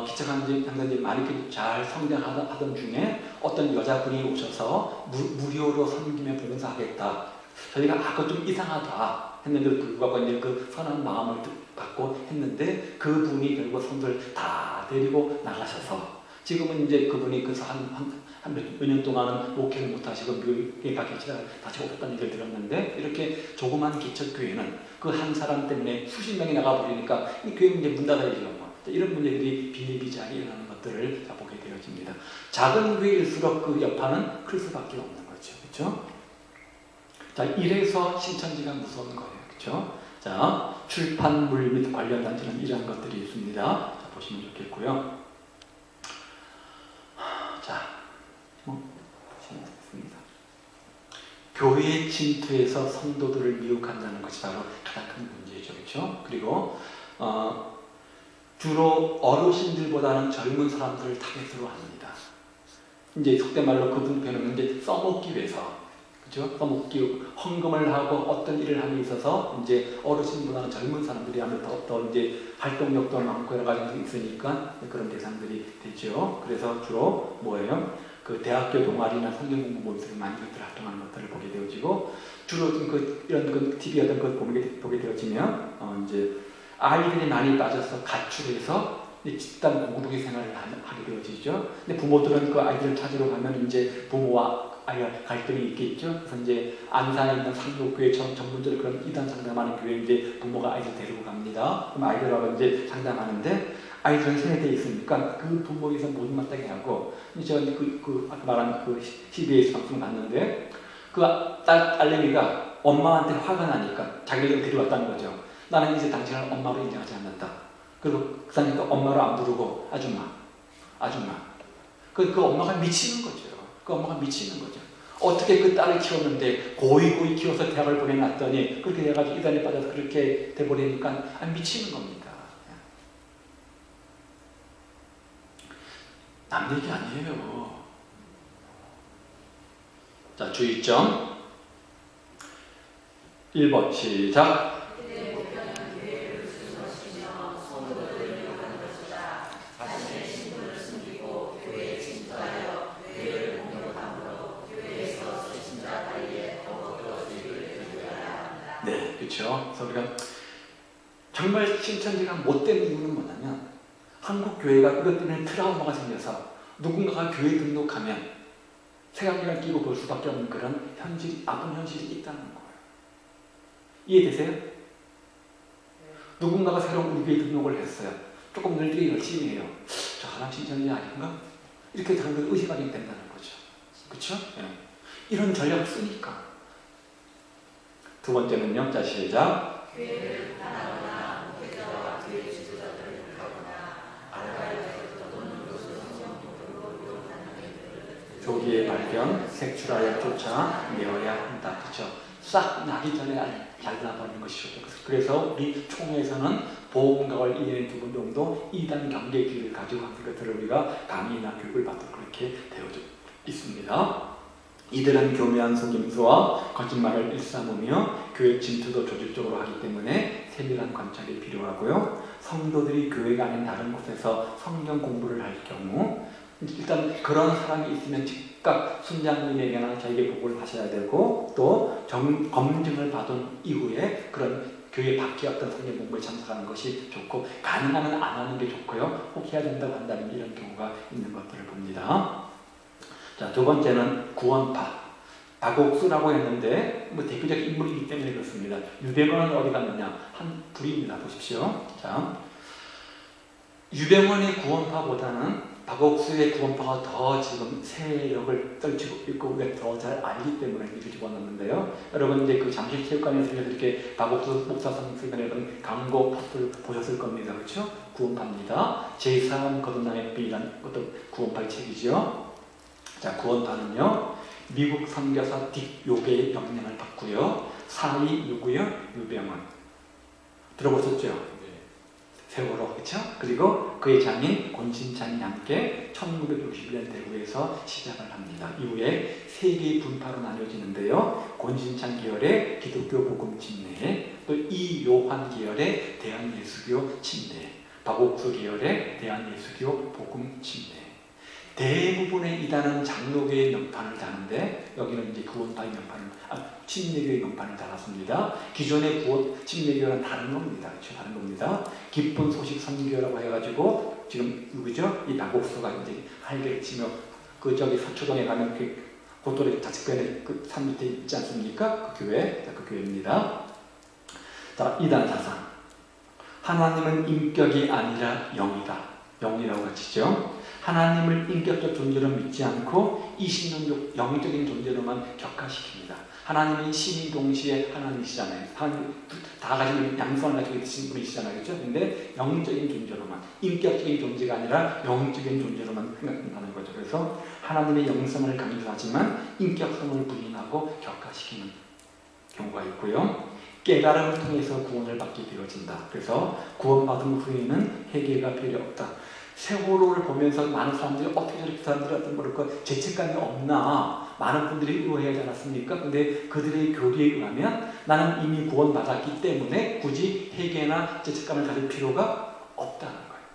기척하는 많이 잘 성장하던 중에 어떤 여자분이 오셔서 무료로 섬김에 봉사하겠다. 저희가 그거 좀 이상하다 했는데도 불구하고 이제 그 선한 마음을 받고 했는데 그분이 결국 성도를 다 데리고 나가셔서 지금은 이제 그분이 몇 년 동안은 목회를 못하시고 미국에 가 계시다가 다시 오셨다는 얘기를 들었는데 이렇게 조그만 기척교회는 그 한 사람 때문에 수십 명이 나가버리니까 이 교회는 이제 문 닫아야죠. 이런 문제들이 비일비재하게 일어나는 것들을 보게 되어집니다. 작은 교회일수록 그 여파는 클 수밖에 없는 거죠. 그렇죠? 자, 이래서 신천지가 무서운 거예요. 그렇죠? 자, 출판물 및 관련 단체는 이러한 것들이 있습니다. 자, 보시면 좋겠고요. 자, 보시면 좋습니다. 교회에 침투해서 성도들을 미혹한다는 것이 바로 가장 큰 문제죠. 그렇죠? 그리고 주로 어르신들보다는 젊은 사람들을 타겟으로 합니다. 이제 속된 말로 그분 표현은 이제 써먹기 위해서, 그죠? 써먹기, 헌금을 하고 어떤 일을 함에 있어서 이제 어르신보다는 젊은 사람들이 하면 더 이제 활동력도 많고 여러 가지 있으니까 그런 대상들이 되죠. 그래서 주로 뭐예요? 그 대학교 동아리나 성경 공부 모임들이 많이 활동하는 것들을 보게 되어지고 주로 이런 TV 어떤 걸 보게 되어지면 이제 아이들이 많이 빠져서 가출해서 집단 공동체 생활을 하게 되어지죠. 근데 부모들은 그 아이들을 찾으러 가면 이제 부모와 아이가 갈등이 있겠죠. 그래서 이제 안산에 있는 상록교회처럼 전문적으로 그런 이단 상담하는 교회에 이제 부모가 아이들 데리고 갑니다. 그럼 아이들하고 이제 상담하는데 아이들은 세뇌되어 있으니까 그 부모에서 못 마땅해 하고 제가 아까 말한 그 CBS 방송 봤는데 그 딸내미가 엄마한테 화가 나니까 자기를 데려왔다는 거죠. 나는 이제 당신을 엄마로 인정하지 않는다. 그리고 그 사람이 또 엄마로 안 부르고 아줌마. 아줌마. 그 엄마가 미치는 거죠. 그 엄마가 미치는 거죠. 어떻게 그 딸을 키웠는데 고이 키워서 대학을 보내놨더니 그렇게 돼가지고 이단에 빠져서 그렇게 돼버리니까 미치는 겁니다. 남 얘기 아니에요. 자, 주의점 1번 시작. 네, 그렇죠. 그래서 우리가 정말 신천지가 못된 이유는 뭐냐면 한국 교회가 이것 때문에 트라우마가 생겨서 누군가가 교회 등록하면 세간이랑 끼고 볼 수밖에 없는 그런 아픈 현실이 있다는 거예요. 이해되세요? 누군가가 새로운 우리 교회 등록을 했어요. 조금 늘리게 열심히 해요. 저 하나 신천지 아닌가? 이렇게 사람들이 의심하게 된다는 거죠. 그렇죠? 네. 이런 전략을 쓰니까. 두 번째는요. 자, 시작. 교회를 비판하거나 목회자와 교회 지도자들을 욕하거나 알바에서 또는 성경적으로 욕하는 일들을 조기에 발견, 색출하여 쫓아 내어야 한다. 그렇죠? 싹 나기 전에 잘라버리는 것이죠. 그래서 우리 총회에서는 보험각을 1년에 2번 정도 2단 경계기를 가지고 하는 것들을 우리가 강의나 교육을 받도록 그렇게 되어 있습니다. 이들은 교묘한 속임수와 거짓말을 일삼으며 교회 침투도 조직적으로 하기 때문에 세밀한 관찰이 필요하고요. 성도들이 교회가 아닌 다른 곳에서 성경 공부를 할 경우 일단 그런 사람이 있으면 즉각 순장님에게나 저에게 보고를 하셔야 되고 또 검증을 받은 이후에 그런 교회 밖에 어떤 성경 공부에 참석하는 것이 좋고 가능하면 안 하는 게 좋고요. 혹 해야 된다고 한다면 이런 경우가 있는 것들을 봅니다. 자, 두 번째는 구원파. 박옥수라고 했는데 대표적 인물이기 때문에 그렇습니다. 유병원은 어디 갔느냐? 한 불입니다. 보십시오. 자, 유병원의 구원파보다는 박옥수의 구원파가 더 지금 세력을 떨치고 있고 우리가 더 잘 알기 때문에 이렇게 집어넣는데요. 여러분 이제 그 잠실체육관에서 이렇게 박옥수 목사 선생님의 그런 광고 포스터를 보셨을 겁니다. 그렇죠? 구원파입니다. 제3 거듭남의 비라는 어떤 구원파의 책이죠. 자, 구원파는요, 미국 선교사 딕 요게의 영향을 받고요. 사위 누구요? 유병원. 들어보셨죠? 네. 세월호, 그렇죠? 그리고 그의 장인 권신찬이 함께 1961년 대구에서 시작을 합니다. 이후에 세 개의 분파로 나뉘어지는데요. 권신찬 계열의 기독교 복음 침례, 또 이요한 계열의 대한예수교 침례, 박옥수 계열의 대한예수교 복음 침례. 대부분의 이단은 장로교의 명판을 다는데 여기는 이제 구원파의 명판을 침례교의 명판을 달았습니다. 기존의 침례교는 다른 겁니다. 그렇죠? 다른 겁니다. 기쁜 소식 선교라고 해가지고 지금 누구죠? 이 박옥수가 이제 할개를 치며 그 저기 서초동에 가면 그 고도리 자측변에 그 산 밑에 있지 않습니까? 그 교회, 그 교회입니다. 자, 이단 사상. 하나님은 인격이 아니라 영이다. 영이라고 가르치죠. 하나님을 인격적 존재로 믿지 않고 이신론적 영적인 존재로만 격화시킵니다. 하나님은 신이 동시에 하나님이시잖아요. 다 가지고 양성을 가지고 계신 분이시잖아요. 그렇죠? 근데 영적인 존재로만, 인격적인 존재가 아니라 영적인 존재로만 생각한다는 거죠. 그래서 하나님의 영성을 강조하지만 인격성을 부인하고 격화시키는 경우가 있고요. 깨달음을 통해서 구원을 받게 되어진다. 그래서 구원받은 후에는 회개가 필요 없다. 세월호를 보면서 많은 사람들이 어떻게 저렇게 사람들이 어떤 모르고 죄책감이 없나 많은 분들이 의아해하지 않았습니까? 근데 그들의 교리에 의하면 나는 이미 구원받았기 때문에 굳이 회개나 죄책감을 가질 필요가 없다는 거예요.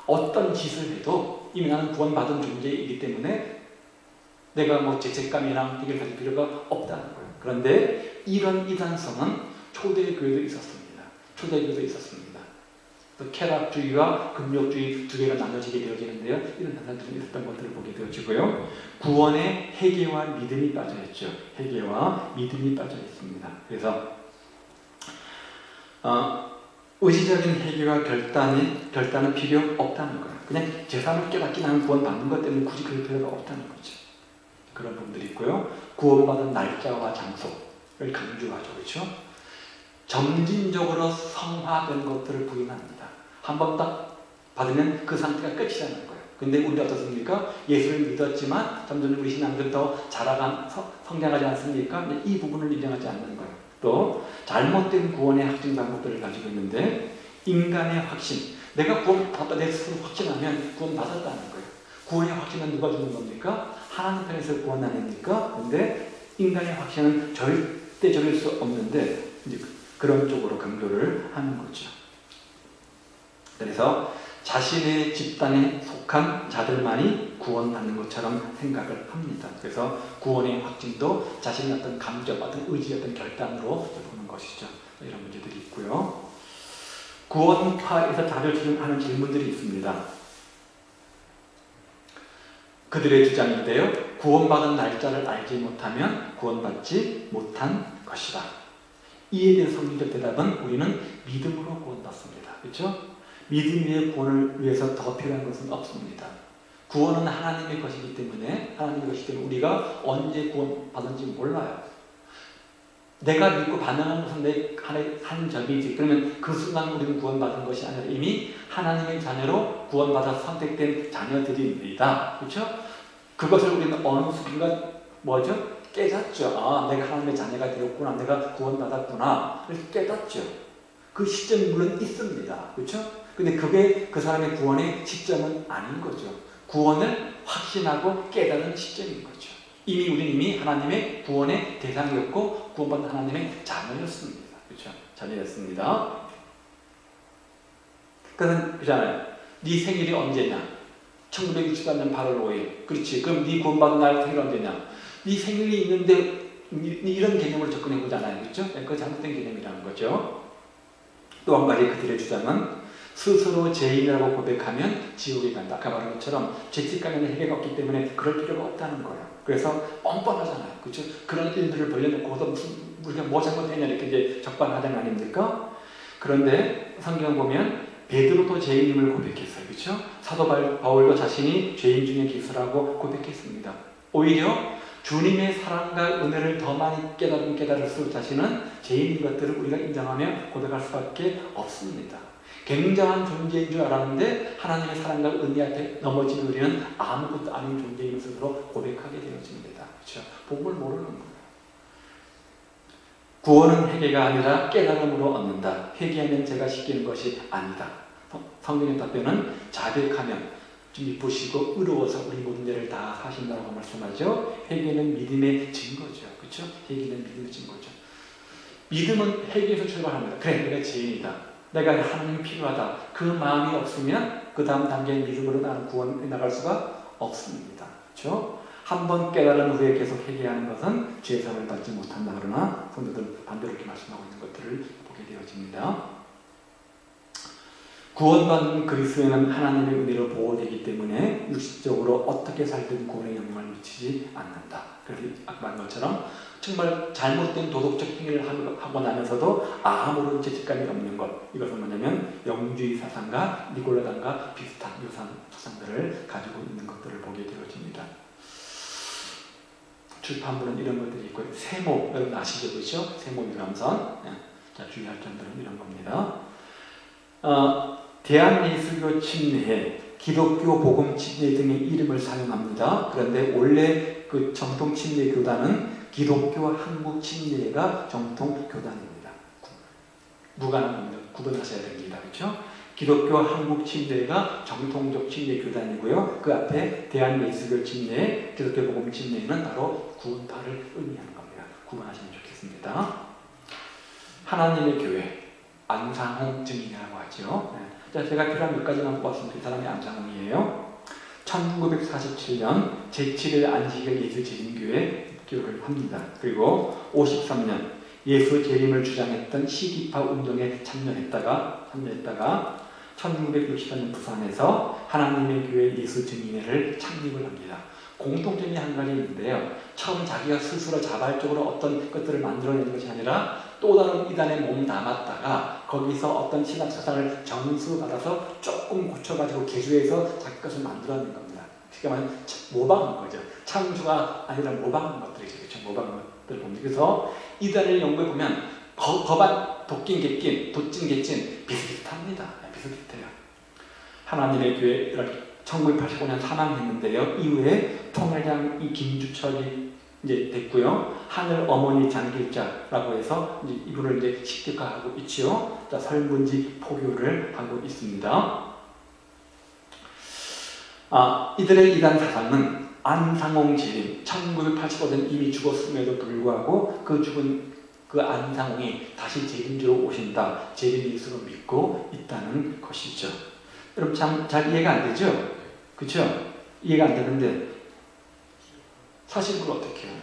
어떤 짓을 해도 이미 나는 구원받은 존재이기 때문에 내가 뭐 죄책감이랑 회개를 가질 필요가 없다는 거예요. 그런데 이런 이단성은 초대교회도 있었습니다. 초대교회도 있었습니다. 쾌락주의와 금욕주의 두 개가 나눠지게 되어지는데요. 이런 현상들이 있었던 것들을 보게 되어지고요. 구원에 회개와 믿음이 빠져있죠. 회개와 믿음이 빠져 있습니다. 그래서 의지적인 회개와 결단은 필요 없다는 거예요. 그냥 제3을 깨닫기 나는 구원받는 것 때문에 굳이 그럴 필요가 없다는 거죠. 그런 부분들이 있고요. 구원받은 날짜와 장소를 강조하죠. 그렇죠? 점진적으로 성화된 것들을 부인합니다. 한 번 딱 받으면 그 상태가 끝이라는 거예요. 근데 우리가 어떻습니까? 예수를 믿었지만 점점 우리 신앙들 더 자라가 성장하지 않습니까? 근데 이 부분을 인정하지 않는 거예요. 또 잘못된 구원의 확증 방법들을 가지고 있는데 인간의 확신, 내가 구원받았다 내 스스로 확신하면 구원받았다는 거예요. 구원의 확신은 누가 주는 겁니까? 하나님 편에서 구원 아닙니까? 근데 인간의 확신은 절대 적일 수 없는데 이제 그런 쪽으로 강조를 하는 거죠. 그래서 자신의 집단에 속한 자들만이 구원받는 것처럼 생각을 합니다. 그래서 구원의 확증도 자신의 어떤 감정, 어떤 의지, 어떤 결단으로 보는 것이죠. 이런 문제들이 있고요. 구원파에서 자주 하는 질문들이 있습니다. 그들의 주장인데요. 구원받은 날짜를 알지 못하면 구원받지 못한 것이다. 이에 대한 성경적 대답은 우리는 믿음으로 구원받습니다. 그렇죠? 믿음 위에 구원을 위해서 더 필요한 것은 없습니다. 구원은 하나님의 것이기 때문에 우리가 언제 구원받은지 몰라요. 내가 믿고 반응하는 것은 내 한 점이지. 그러면 그 순간 우리는 구원받은 것이 아니라 이미 하나님의 자녀로 구원받아 선택된 자녀들입니다. 그렇죠? 그것을 우리는 어느 순간 뭐죠? 깨닫죠. 아, 내가 하나님의 자녀가 되었구나. 내가 구원받았구나. 그래서 깨닫죠. 그 시점이 물론 있습니다. 그렇죠? 근데 그게 그 사람의 구원의 시점은 아닌 거죠. 구원을 확신하고 깨달은 시점인 거죠. 우리는 하나님의 구원의 대상이었고 구원받은 하나님의 자녀였습니다. 그렇죠? 자녀였습니다. 그잖아요. 네 생일이 언제냐? 1963년 8월 5일. 그렇지. 그럼 네 구원받은 날 생일 언제냐? 네 생일이 있는데 이런 개념으로 접근해 보잖아요. 그렇죠? 그거 잘못된 개념이라는 거죠. 또 한 가지 그들의 주장은 스스로 죄인이라고 고백하면 지옥에 간다. 아까 말한 것처럼 죄책감에는 해결이 없기 때문에 그럴 필요가 없다는 거예요. 그래서 뻔뻔하잖아요. 그렇죠? 그런 일들을 벌려놓고서 우리가 뭐 잘못했냐 이렇게 이제 적반하장 아닙니까? 그런데 성경 보면 베드로도 죄인임을 고백했어요. 그렇죠? 사도 바울도 자신이 죄인 중에 기수라고 고백했습니다. 오히려 주님의 사랑과 은혜를 더 많이 깨달을수록 자신은 죄인인 것들을 우리가 인정하며 고백할 수밖에 없습니다. 굉장한 존재인 줄 알았는데 하나님의 사랑과 은혜 앞에 넘어진 우리는 아무것도 아닌 존재인 것으로 고백하게 되어집니다. 그렇죠? 복음을 모르는 거예요. 구원은 회개가 아니라 깨달음으로 얻는다. 회개하면 제가 시키는 것이 아니다. 성경의 답변은 자백하면 좀 이쁘시고 의로워서 우리 모든 죄를 다 사신다고 말씀하죠. 회개는 믿음의 증거죠. 그렇죠? 회개는 믿음의 증거죠. 믿음은 회개에서 출발합니다. 그래, 내가 죄인이다. 내가 하나님이 필요하다. 그 마음이 없으면 그 다음 단계의 믿음으로 나는 구원에 나갈 수가 없습니다. 그렇죠? 한번 깨달은 후에 계속 회개하는 것은 죄사함을 받지 못한다. 그러나 성도들 반대로 이렇게 말씀하고 있는 것들을 보게 되어집니다. 구원받는 그리스도인은 하나님의 은혜로 보호되기 때문에 육신적으로 어떻게 살든 구원의 영향을 미치지 않는다. 그래서 아까 말한 것처럼 정말 잘못된 도덕적 행위를 하고 나면서도 아무런 죄책감이 없는 것. 이것은 뭐냐면 영주의 사상과 니골라당과 비슷한 유사한 사상들을 가지고 있는 것들을 보게 되어집니다. 출판물은 이런 것들이 있고 세모, 여러분 아시죠? 그렇죠? 세모 유람선. 자, 주의할 점들은 이런 겁니다. 대한예수교 침례회, 기독교 복음 침례 등의 이름을 사용합니다. 그런데 원래 그 정통 침례 교단은 기독교 한국 침례회가 정통 교단입니다. 무관합니다. 구분하셔야 됩니다. 그렇죠? 기독교 한국 침례회가 정통적 침례 교단이고요. 그 앞에 대한예수교 침례회, 기독교 복음 침례회는 바로 구원파를 의미하는 겁니다. 구분하시면 좋겠습니다. 하나님의 교회, 안상홍 증인이라고 하죠. 자, 제가 필요한 몇 가지만 뽑았습니다. 이 사람이 안상홍이에요. 1947년 제7일 안식일 예수재림교회 기록을 합니다. 그리고 53년 예수 재림을 주장했던 시기파 운동에 참여했다가 1964년 부산에서 하나님의 교회 예수 증인회를 창립을 합니다. 공통점이 한 가지 있는데요. 처음 자기가 스스로 자발적으로 어떤 것들을 만들어내는 것이 아니라 또 다른 이단에 몸 담았다가 거기서 어떤 신학 사상을 점수받아서 조금 고쳐가지고 개조해서 자기 것을 만들어낸 겁니다. 그러니까 모방한 거죠. 창조가 아니라 모방한 것들이죠. 그렇죠? 모방한 것들 봅니다. 그래서 이단을 연구해 보면 거반, 도낀, 객낀, 도찐, 객찐 비슷비슷합니다. 비슷비슷해요. 하나님의 교회 1985년 사망했는데요. 이후에 통일장 김주철이 이제 됐고요. 하늘 어머니 장길자라고 해서 이제 이분을 이제 식대화하고 있지요. 자, 설문지 포교를 하고 있습니다. 이들의 이단 사상은 안상홍 재림, 1985년 이미 죽었음에도 불구하고 그 죽은 그 안상홍이 다시 재림지로 오신다, 재림 예수로 믿고 있다는 것이죠. 여러분 잘 이해가 안 되죠? 그렇죠? 이해가 안 되는데 사실 그걸 어떻게 해요?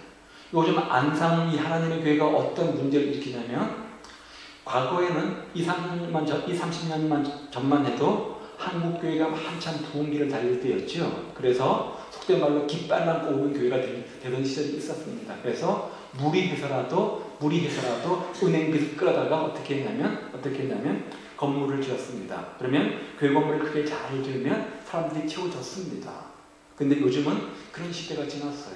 요즘 안상홍이 하나님의 교회가 어떤 문제를 일으키냐면 과거에는 30년만 전만 해도 한국 교회가 한참 부흥기를 달릴 때였죠. 그래서 속된 말로 깃발만 꼽은 교회가 되던 시절이 있었습니다. 그래서 무리해서라도 은행빚을 끌어다가 어떻게 했냐면 건물을 지었습니다. 그러면 교회 건물을 크게 잘 지으면 사람들이 채워졌습니다. 근데 요즘은 그런 시대가 지났어요.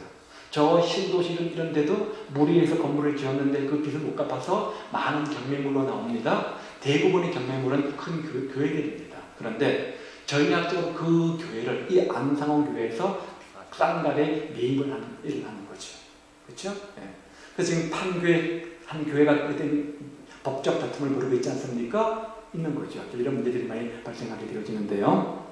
저 신도시 이런 데도 무리해서 건물을 지었는데 그 빚을 못 갚아서 많은 경매물로 나옵니다. 대부분의 경매물은 큰 교회들입니다. 그런데 전략적으로 그 교회를 이 안상홍 교회에서 쌍갈에 매입을 하는 일을 하는 거죠. 그렇죠? 네. 그래서 지금 한 교회가 그때 법적 다툼을 벌이고 있지 않습니까? 있는 거죠. 이런 문제들이 많이 발생하게 되어지는데요.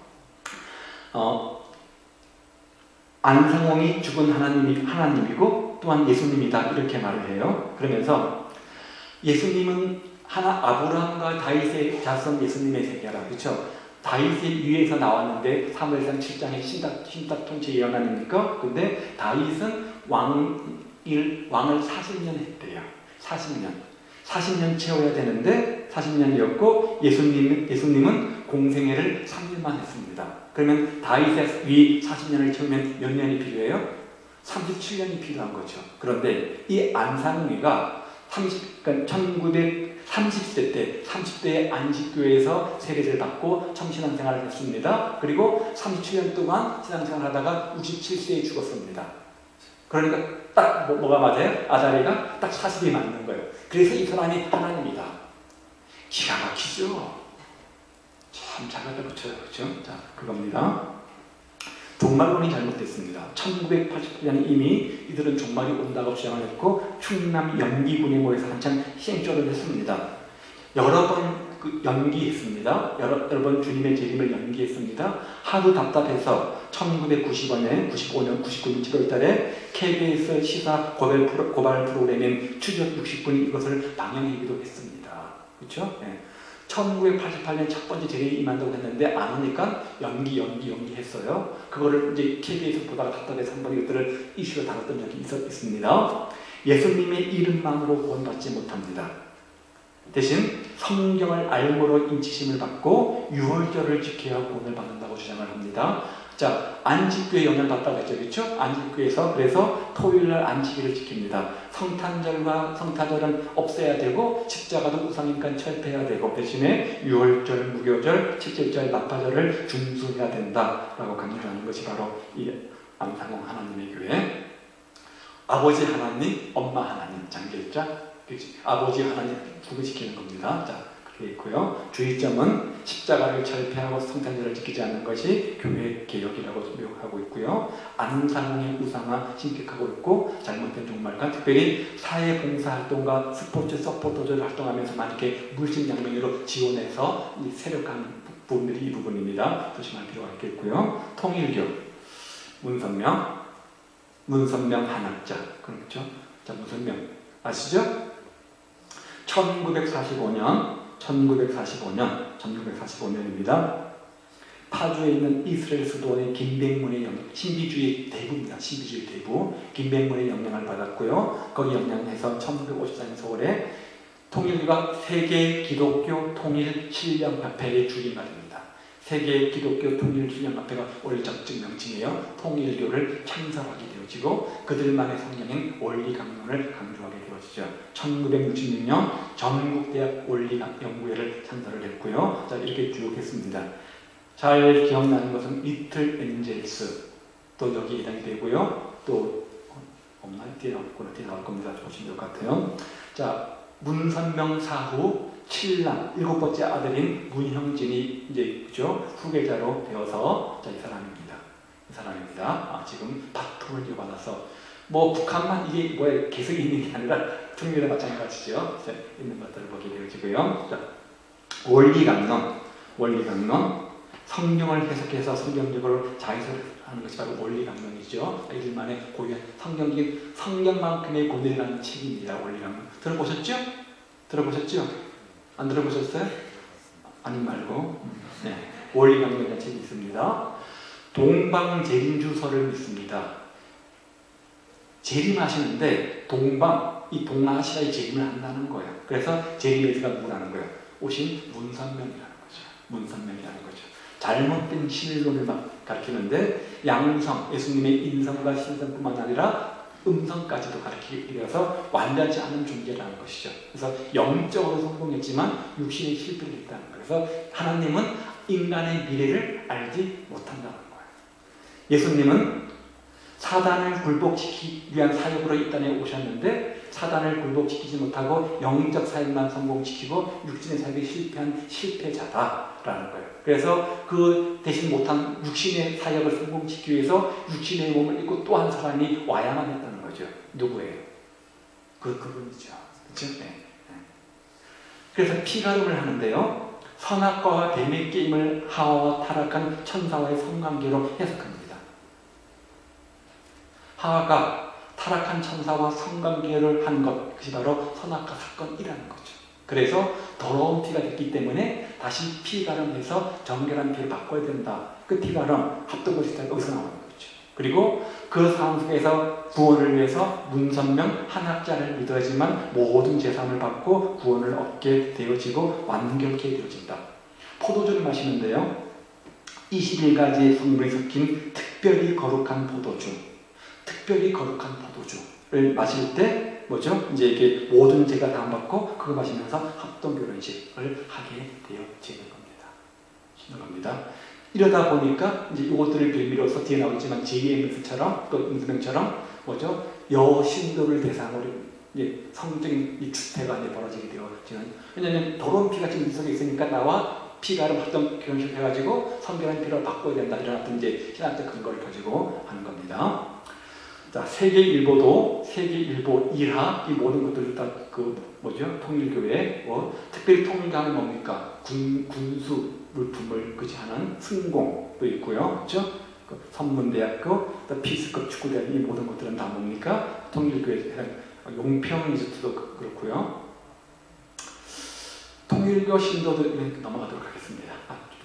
안상홍이 죽은 하나님이고 또한 예수님이다 이렇게 말을 해요. 그러면서 예수님은 아브라함과 다윗의 자손 예수님의 세계라, 그렇죠? 다윗의 위에서 나왔는데 사무엘상 7장에 신탁 통치 예언 아닙니까? 근데 다윗은 왕을 40년 했대요. 40년 채워야 되는데 40년이었고 예수님은 공생애를 3일만 했습니다. 그러면 다윗의 위 40년을 채우면 몇 년이 필요해요? 37년이 필요한 거죠. 그런데 이 안상홍이가 1930세 때 30대의 안식교회에서 세례를 받고 청신앙생활을 했습니다. 그리고 37년 동안 신앙생활을 하다가 67세에 죽었습니다. 그러니까 딱 뭐가 맞아요? 아다리가 딱 40이 맞는 거예요. 그래서 이 사람이 하나님이다. 기가 막히죠? 참 잘하다 붙여요. 그렇죠? 자, 그겁니다. 종말론이 잘못됐습니다. 1989년 이미 이들은 종말이 온다고 주장을 했고 충남 연기군에 모여서 한참 시행조를 했습니다. 여러 번 연기했습니다. 여러 번 주님의 재림을 연기했습니다. 하도 답답해서 1995년 99년 7월 달에 KBS 시사 고발 프로그램인 추적 60분이 이것을 방영하기도 했습니다. 그렇죠? 네. 1988년 첫 번째 재림이 임한다고 했는데 안 오니까 연기했어요. 그거를 이제 KBS 보다가 답답해서 한 번 이것들을 이슈로 다뤘던 적이 있습니다. 예수님의 이름만으로 구원받지 못합니다. 대신 성경을 알므로 인치심을 받고 유월절을 지켜야 구원을 받는다고 주장을 합니다. 자, 안식교회 영향을 받다고 했죠. 그렇죠? 안식교회에서 그래서 토요일날 안식일을 지킵니다. 성탄절과 성타절은 없애야 되고 십자가도 우상이니까 철폐해야 되고 대신에 유월절, 무교절, 칠칠절, 나팔절을 준수해야 된다라고 강조하는 것이 바로 이 안상홍 하나님의 교회. 아버지 하나님, 엄마 하나님, 장길자, 아버지 하나님 구분시키는 겁니다. 자, 그렇게 있고요. 주의점은 십자가를 철폐하고 성탄절을 지키지 않는 것이 교회 개혁이라고 묘하고 있고요. 안상홍의 우상화 신격하고 있고 잘못된 종말과 특별히 사회봉사활동과 스포츠 서포터즈를 활동하면서만 이렇게 물심양면으로 지원해서 세력화하는 부분들이 이 부분입니다. 조심할 필요가 있겠고요. 통일교, 문선명 한학자, 그렇죠? 자, 문선명 아시죠? 1945년입니다. 파주에 있는 이스라엘 수도원의 김백문의 신비주의 대부입니다. 신비주의 대부. 김백문의 영향을 받았고요. 거기 영향해서 1954년 서울에 통일교가 세계 기독교 통일 신령협회의 주인가 됩니다. 세계 기독교 통일 신령협회가 원래적 명칭이에요. 통일교를 창설하게 되어지고 그들만의 성경인 원리 강론을 강조하게 되어지죠. 1966년 전국대학 원리연구회를 창설을 했고요. 자, 이렇게 쭉 했습니다. 잘 기억나는 것은 리틀 엔젤스 또 여기 해당이 되고요. 또 없나요? 뒤에 나올 겁니다. 보시면 될 것 같아요. 자, 문선명 사후 7남 7번째 아들인 문형진이 이제 그죠? 후계자로 되어서 자, 이 사람입니다. 이 사람입니다. 지금 바통을 이어받아서 뭐 북한만 이게 뭐에 개성이 있는 게 아니라 중국이랑 마찬가지죠. 자, 있는 것들을 보게 되어지고요. 자, 원리강론 성경을 해석해서 성경적으로 자해설하는 것이 바로 원리강론이죠. 이들만의 고유한 성경만큼의 고뇌라는 책입니다. 원리강론 들어보셨죠? 안 들어보셨어요? 아니 말고 네. 원리강론이라는 책이 있습니다. 동방재림주설을 믿습니다. 재림하시는데 이 동아시아에 재림을 한다는 거예요. 그래서 재림에서가 누구라는 거예요? 오신 문선명이라는 거죠. 잘못된 신론을 막 가르치는데 양성, 예수님의 인성과 신성뿐만 아니라 음성까지도 가르치게 되어서 완전치 않은 존재라는 것이죠. 그래서 영적으로 성공했지만 육신의 실패를 했다는 거예요. 그래서 하나님은 인간의 미래를 알지 못한다는 거예요. 예수님은 사단을 굴복시키기 위한 사역으로 이 땅에 오셨는데 사단을 굴복시키지 못하고 영적 사역만 성공시키고 육신의 사역에 실패한 실패자다라는 거예요. 그래서 그 대신 못한 육신의 사역을 성공시키기 위해서 육신의 몸을 입고 또 한 사람이 와야만 했다는 거죠. 누구예요? 그분이죠. 그렇죠? 네. 그래서 피가름을 하는데요. 선악과와 뱀의 게임을 하와와 타락한 천사와의 성관계로 해석합니다. 하와가 타락한 천사와 성관계를 한 것, 그것이 바로 선악과 사건이라는 거죠. 그래서 더러운 피가 됐기 때문에 다시 피가름해서 정결한 피를 바꿔야 된다. 그 피가름 합동것이 여기서 나오는 거죠. 그리고 그 상황 속에서 구원을 위해서 문선명 한학자를 믿어야지만 모든 재산을 받고 구원을 얻게 되어지고 완결케 되어진다. 포도주를 마시는데요. 21가지의 성분이 섞인 특별히 거룩한 포도주를 마실 때 뭐죠? 이제 이게 모든 죄가 다함받고 그거 마시면서 합동 결혼식을 하게 되어지는 겁니다. 이러다 보니까 이제 이것들을 빌미로서 뒤에 나오겠지만 JMS처럼 또 임수명처럼 뭐죠? 여신도를 대상으로 이제 성적인 이 주태가 이제 벌어지게 되어지는. 왜냐하면 더러운 피가 지금 이 속에 있으니까 나와 피가름 합동 결혼식 해가지고 성결한 피로 바꿔야 된다. 이런 어떤 이제 신학적 근거를 가지고 하는 겁니다. 자, 세계일보 1하 이 모든 것들을 다 통일교회 특별히 통일교회는 뭡니까? 군수 물품을 하는 승공도 있고요, 그렇죠? 선문대학교, 또 피스급 축구대학 이 모든 것들은 다 뭡니까? 통일교회 용평 인스튜트도 그렇고요. 통일교 신도들 넘어가도록 하겠습니다.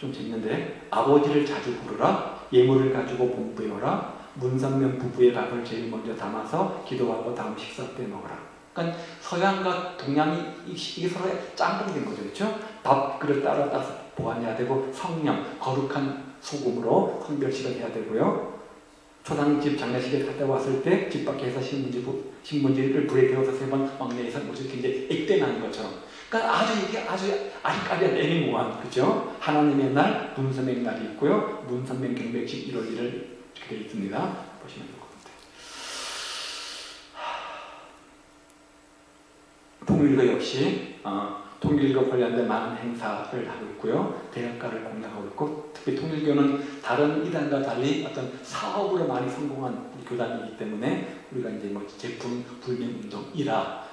좀 재밌는데 아버지를 자주 부르라, 예물을 가지고 본부에 오라. 문선명 부부의 밥을 제일 먼저 담아서 기도하고 다음 식사 때 먹어라. 그러니까 서양과 동양이 이게 서로 짬뽕된 거죠, 그렇죠? 밥 그릇 따로 따서 보관해야 되고 성령 거룩한 소금으로 성별식을 해야 되고요. 초상집 장례식에 갔다 왔을 때 집 밖에서 신문지를 불에 태워서 3번 막내에서 굉장히 액땜하는 것처럼. 그러니까 이게 아주 아리까리한 애매모호한, 그죠? 하나님의 날, 문선명 날이 있고요. 문선명 경백식 1월 1일 이렇게 되어 있습니다. 보시면 될 것 같아요. 통일교 역시 통일교 관련된 많은 행사를 하고 있고요. 대학가를 공략하고 있고, 특히 통일교는 다른 이단과 달리 어떤 사업으로 많이 성공한 교단이기 때문에 우리가 이제 제품 불매 운동,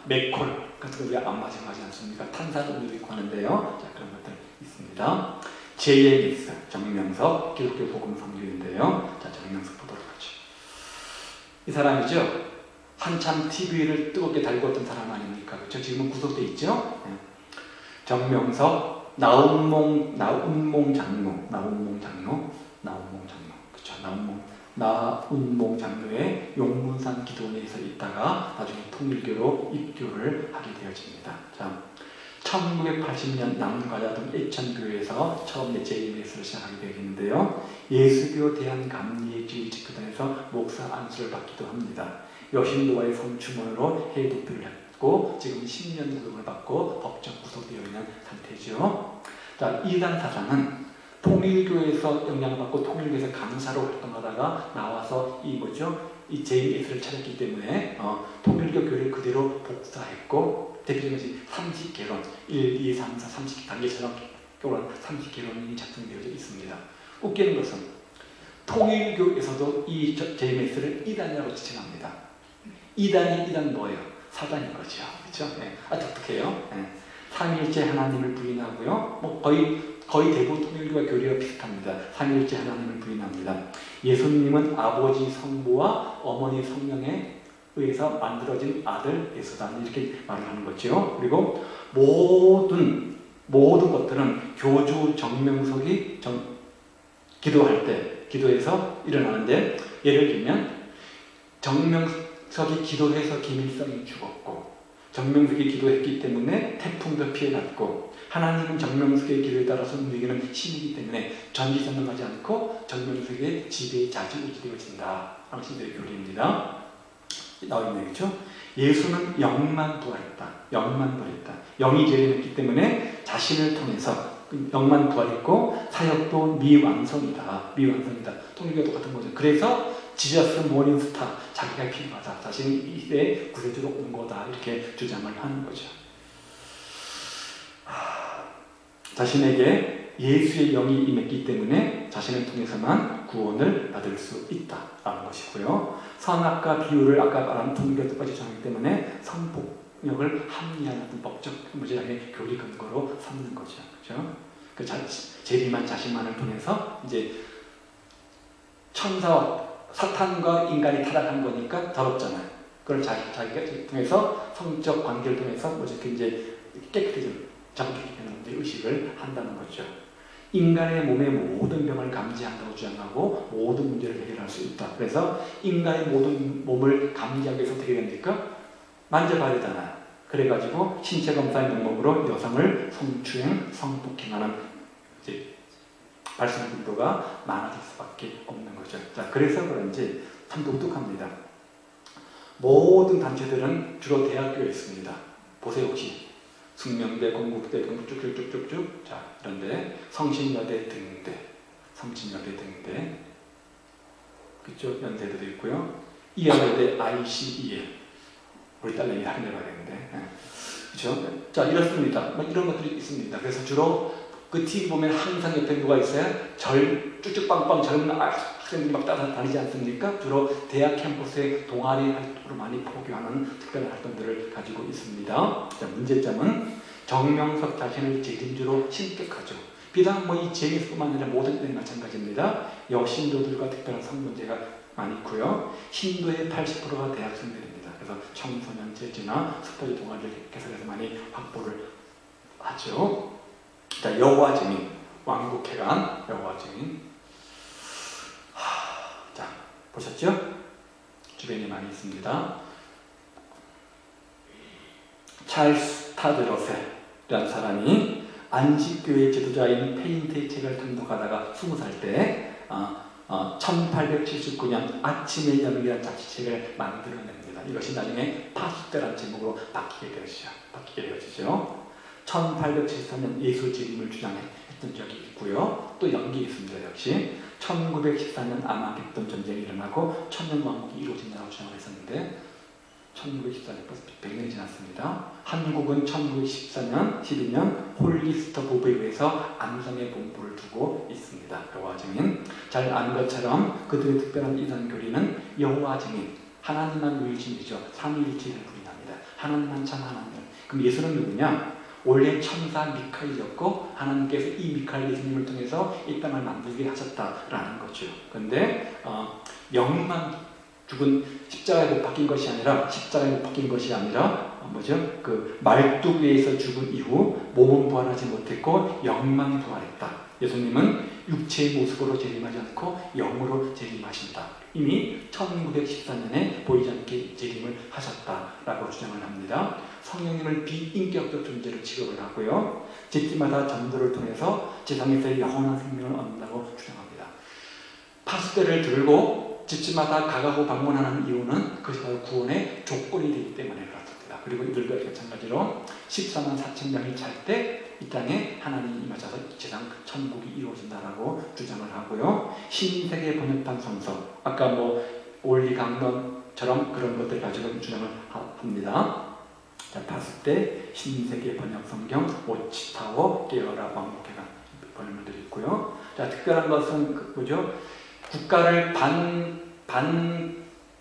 맥콜 같은 거 우리가 안 마셔하지 않습니까? 탄산음료도 있고 하는데요. 자, 그런 것들 있습니다. JMS 정명석 기독교 복음 선교인데요. 자, 정명석 보도록 하죠. 이 사람이죠. 한참 TV를 뜨겁게 달궜던 사람 아닙니까? 그렇죠? 지금은 구속돼 있죠. 네. 정명석 나운몽 장로, 그렇죠? 나운몽 장로의 용문산 기도원에서 있다가 나중에 통일교로 입교를 하게 되어집니다. 자, 1980년 남가자동 애천교회에서 처음 JMS를 시작하게 되었는데요. 예수교 대한감리주의 집회단에서 목사 안수를 받기도 합니다. 여신도와의 성추문으로 해외 도피를 했고 지금 10년 구형을 받고 법적 구속되어 있는 상태죠. 자, 이단 사장은 통일교에서 영향을 받고 통일교에서 강사로 활동하다가 나와서 이 JMS를 차렸기 때문에 통일교 교회를 그대로 복사했고 대표적인 것이 30개론, 1, 2, 3, 4, 30단계처럼 그런 30개론이 작성되어 있습니다. 웃기는 것은 통일교에서도 이 JMS를 이단이라고 지칭합니다. 이단 뭐예요? 사단인 거죠. 그렇죠? 네. 독특해요. 네. 삼위일체 하나님을 부인하고요. 뭐 거의 대부분 통일교와 교리가 비슷합니다. 삼위일체 하나님을 부인합니다. 예수님은 아버지 성부와 어머니 성령에 의해서 만들어진 아들 예수다. 이렇게 말을 하는 거죠. 그리고 모든 것들은 교주 정명석이 기도할 때, 기도해서 일어나는데, 예를 들면 정명석이 기도해서 김일성이 죽었고, 정명석이 기도했기 때문에 태풍도 피해갔고, 하나님은 정명석의 기도에 따라서 움직이는 신이기 때문에 전지전능하지 않고 정명석의 지배에 좌지우지되어진다. 당신들의 교리입니다. 나와 있네요. 그렇죠? 예수는 영만 부활했다. 영만 부활했다. 영이 재림했기 때문에 자신을 통해서 영만 부활했고 사역도 미완성이다. 미완성이다. 통일교도 같은 거죠. 그래서 지저스 모닝스타, 자기가 필요하다. 자신이 이때 구세주로 온 거다. 이렇게 주장을 하는 거죠. 자신에게 예수의 영이 임했기 때문에 자신을 통해서만 구원을 받을 수 있다라는 것이고요. 선악과 비유를 아까 말한 통일교까지 정하기 때문에 성폭력을 합리화하는 법적 무질하게 교리 근거로 삼는 거죠. 그렇죠? 그 재림한 자신만을 통해서 이제 천사와 사탄과 인간이 타락한 거니까 더럽잖아요. 그걸 자기가 통해서 성적 관계를 통해서 이렇게 이제 깨끗해지는 자기는 의식을 한다는 거죠. 인간의 몸의 모든 병을 감지한다고 주장하고 모든 문제를 해결할 수 있다. 그래서 인간의 모든 몸을 감지하기 위해서 어떻게 됩니까? 만져봐야 되잖아요. 그래가지고 신체 검사의 명목으로 여성을 성추행, 성폭행하는 이제 발생 빈도가 많아질 수밖에 없는 거죠. 자, 그래서 그런지 참 독특합니다. 모든 단체들은 주로 대학교에 있습니다. 보세요, 혹시. 숙명대, 건국대, 쭉쭉쭉쭉쭉. 자, 그런데 성신여대 등대, 성신여대 등대, 그쪽 연세대도 있고요. 이화여대 ICEL, 우리 딸내미 확인해 봐야겠는데, 그렇죠? 자, 이렇습니다. 이런 것들이 있습니다. 그래서 주로 그 TV 보면 항상 옆에 누가 있어요? 쭉쭉 빵빵 젊은 학생들이 막 따라다니지 않습니까? 주로 대학 캠퍼스의 동아리 활동으로 많이 포교하는 특별한 활동들을 가지고 있습니다. 자, 문제점은 정명석 자신을 재림주로 신격하죠. 비단 이 JMS뿐만 아니라 모든 일이 마찬가지입니다. 여신도들과 특별한 성문제가 많이 있고요. 신도의 80%가 대학생들입니다. 그래서 청소년 제지나 스터디 동아리를 개설해서 많이 확보를 하죠. 자, 여호와 증인, 왕국회관, 여호와 증인. 자, 보셨죠? 주변에 많이 있습니다. 찰스 타드러셀이라는 사람이 안식교회 지도자인 페인트의 책을 탐독하다가 20살 때 1879년 아침의 영이라는 자취책을 만들어냅니다. 이것이 나중에 파수대라는 제목으로 바뀌게 되어지죠. 1874년 예수 재림을 주장했던 적이 있고요. 또 연기했습니다. 역시 1914년 아마겟돈 전쟁이 일어나고 천년왕국이 이루어진다고 주장을 했었는데 1914년 벌써 100년이 지났습니다. 한국은 1914년, 12년 홀리스터 보브에 의해서 안성의 본부를 두고 있습니다. 여호와 증인. 잘 아는 것처럼 그들의 특별한 이단 교리는 여호와 증인, 하나님만 유일신이죠. 삼위일체를 부인합니다. 하나님만 참 하나님. 그럼 예수는 누구냐? 원래 천사 미카엘이었고 하나님께서 이 미카엘 예수님을 통해서 이 땅을 만들게 하셨다라는 거죠. 그런데 영만 죽은 십자가에 못 박힌 것이 아니라 뭐죠? 그 말뚝위에서 죽은 이후 몸은 부활하지 못했고 영만 부활했다. 예수님은 육체의 모습으로 재림하지 않고 영으로 재림하신다. 이미 1914년에 보이지 않게 재림을 하셨다라고 주장을 합니다. 성령님을 비인격적 존재로 취급을 하고요. 집집마다 전도를 통해서 세상에서 영원한 생명을 얻는다고 주장합니다. 파수대를 들고 집집마다 가가고 방문하는 이유는 그것이 바로 구원의 조건이 되기 때문에 그렇습니다. 그리고 이들과 마찬가지로 14만 4천 명이 찰 때 이 땅에 하나님이 임하셔서 세상 천국이 이루어진다라고 주장을 하고요. 신세계 번역판 성서, 아까 원리 강론처럼 그런 것들 가지고 주장을 합니다. 자, 봤을 때 신세계 번역 성경 오치타워 깨어라 왕국회가 번역물들이 있고요. 자, 특별한 것은 뭐죠? 국가를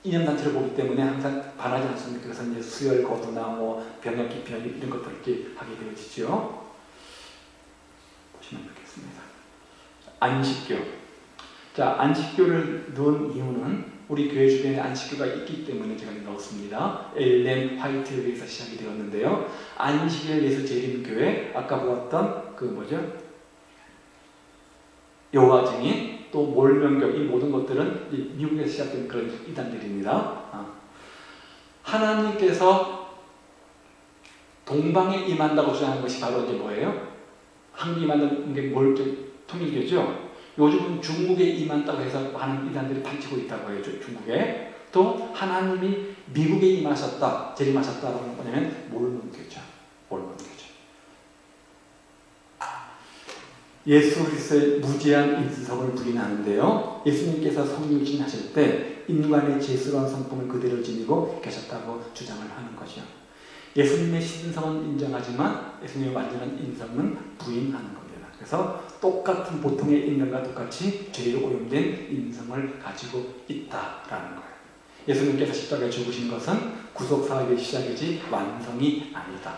이념단체를 보기 때문에 항상 반하지 않습니까? 그래서 이제 수열 거두나 뭐 병역 기피나 이런 것들을 이렇게 하게 되어지죠. 보시면 좋겠습니다. 안식교. 자, 안식교를 넣은 이유는 우리 교회 주변에 안식교가 있기 때문에 제가 넣었습니다. 엘렌 화이트에 의해서 시작이 되었는데요. 안식일에 의해서 재림 교회, 아까 보았던 그 뭐죠? 여호와 증인, 또 몰명교, 이 모든 것들은 미국에서 시작된 그런 이단들입니다. 하나님께서 동방에 임한다고 주장하는 것이 바로 이제 뭐예요? 한국에 임하는 게 뭘 통일교죠. 요즘은 중국에 임한다고 해서 많은 이단들이 판치고 있다고 해요. 중국에. 또 하나님이 미국에 임하셨다, 재림하셨다라는 건 뭐냐면 몰몬교죠. 몰몬교죠. 예수 그리스도의 무제한 인성을 부인하는데요. 예수님께서 성육신 하실 때 인간의 죄스러운 성품을 그대로 지니고 계셨다고 주장을 하는 거죠. 예수님의 신성은 인정하지만 예수님의 완전한 인성은 부인하는 겁니다. 그래서 똑같은 보통의 인간과 똑같이 죄로 오염된 인성을 가지고 있다라는 거예요. 예수님께서 십자가에 죽으신 것은 구속사역의 시작이지 완성이 아니다.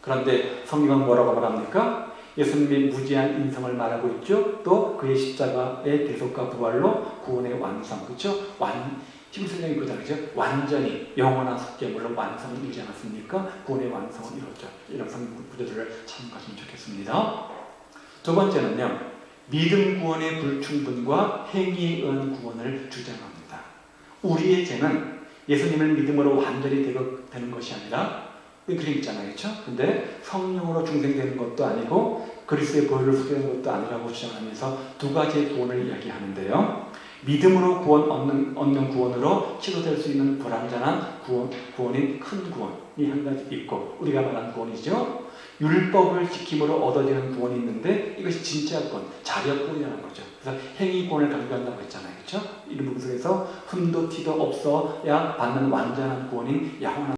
그런데 성경은 뭐라고 말합니까? 예수님의 무제한 인성을 말하고 있죠. 또 그의 십자가의 대속과 부활로 구원의 완성, 그렇죠? 히브리서적인 구절이죠. 완전히 영원한 속죄물로 완성을 이루지 않았습니까? 구원의 완성을 이뤘죠. 이런 성경 구절들을 참고하시면 좋겠습니다. 두 번째는요, 믿음 구원의 불충분과 행위에 의한 구원을 주장합니다. 우리의 죄는 예수님을 믿음으로 완전히 되는 것이 아니라 그림 있잖아요, 그렇죠? 근데 성령으로 중생되는 것도 아니고 그리스도의 보혈을 소개하는 것도 아니라고 주장하면서 두 가지의 구원을 이야기하는데요. 믿음으로 얻는 구원으로 치료될 수 있는 불완전한 구원인 큰 구원이 한 가지 있고, 우리가 말하는 구원이죠. 율법을 지킴으로 얻어지는 구원이 있는데 이것이 진짜 구원, 자력구원이라는 거죠. 그래서 행위구원을 강조한다고 했잖아요, 그렇죠? 이런 부분에서 흠도 티도 없어야 받는 완전한 구원인 영원한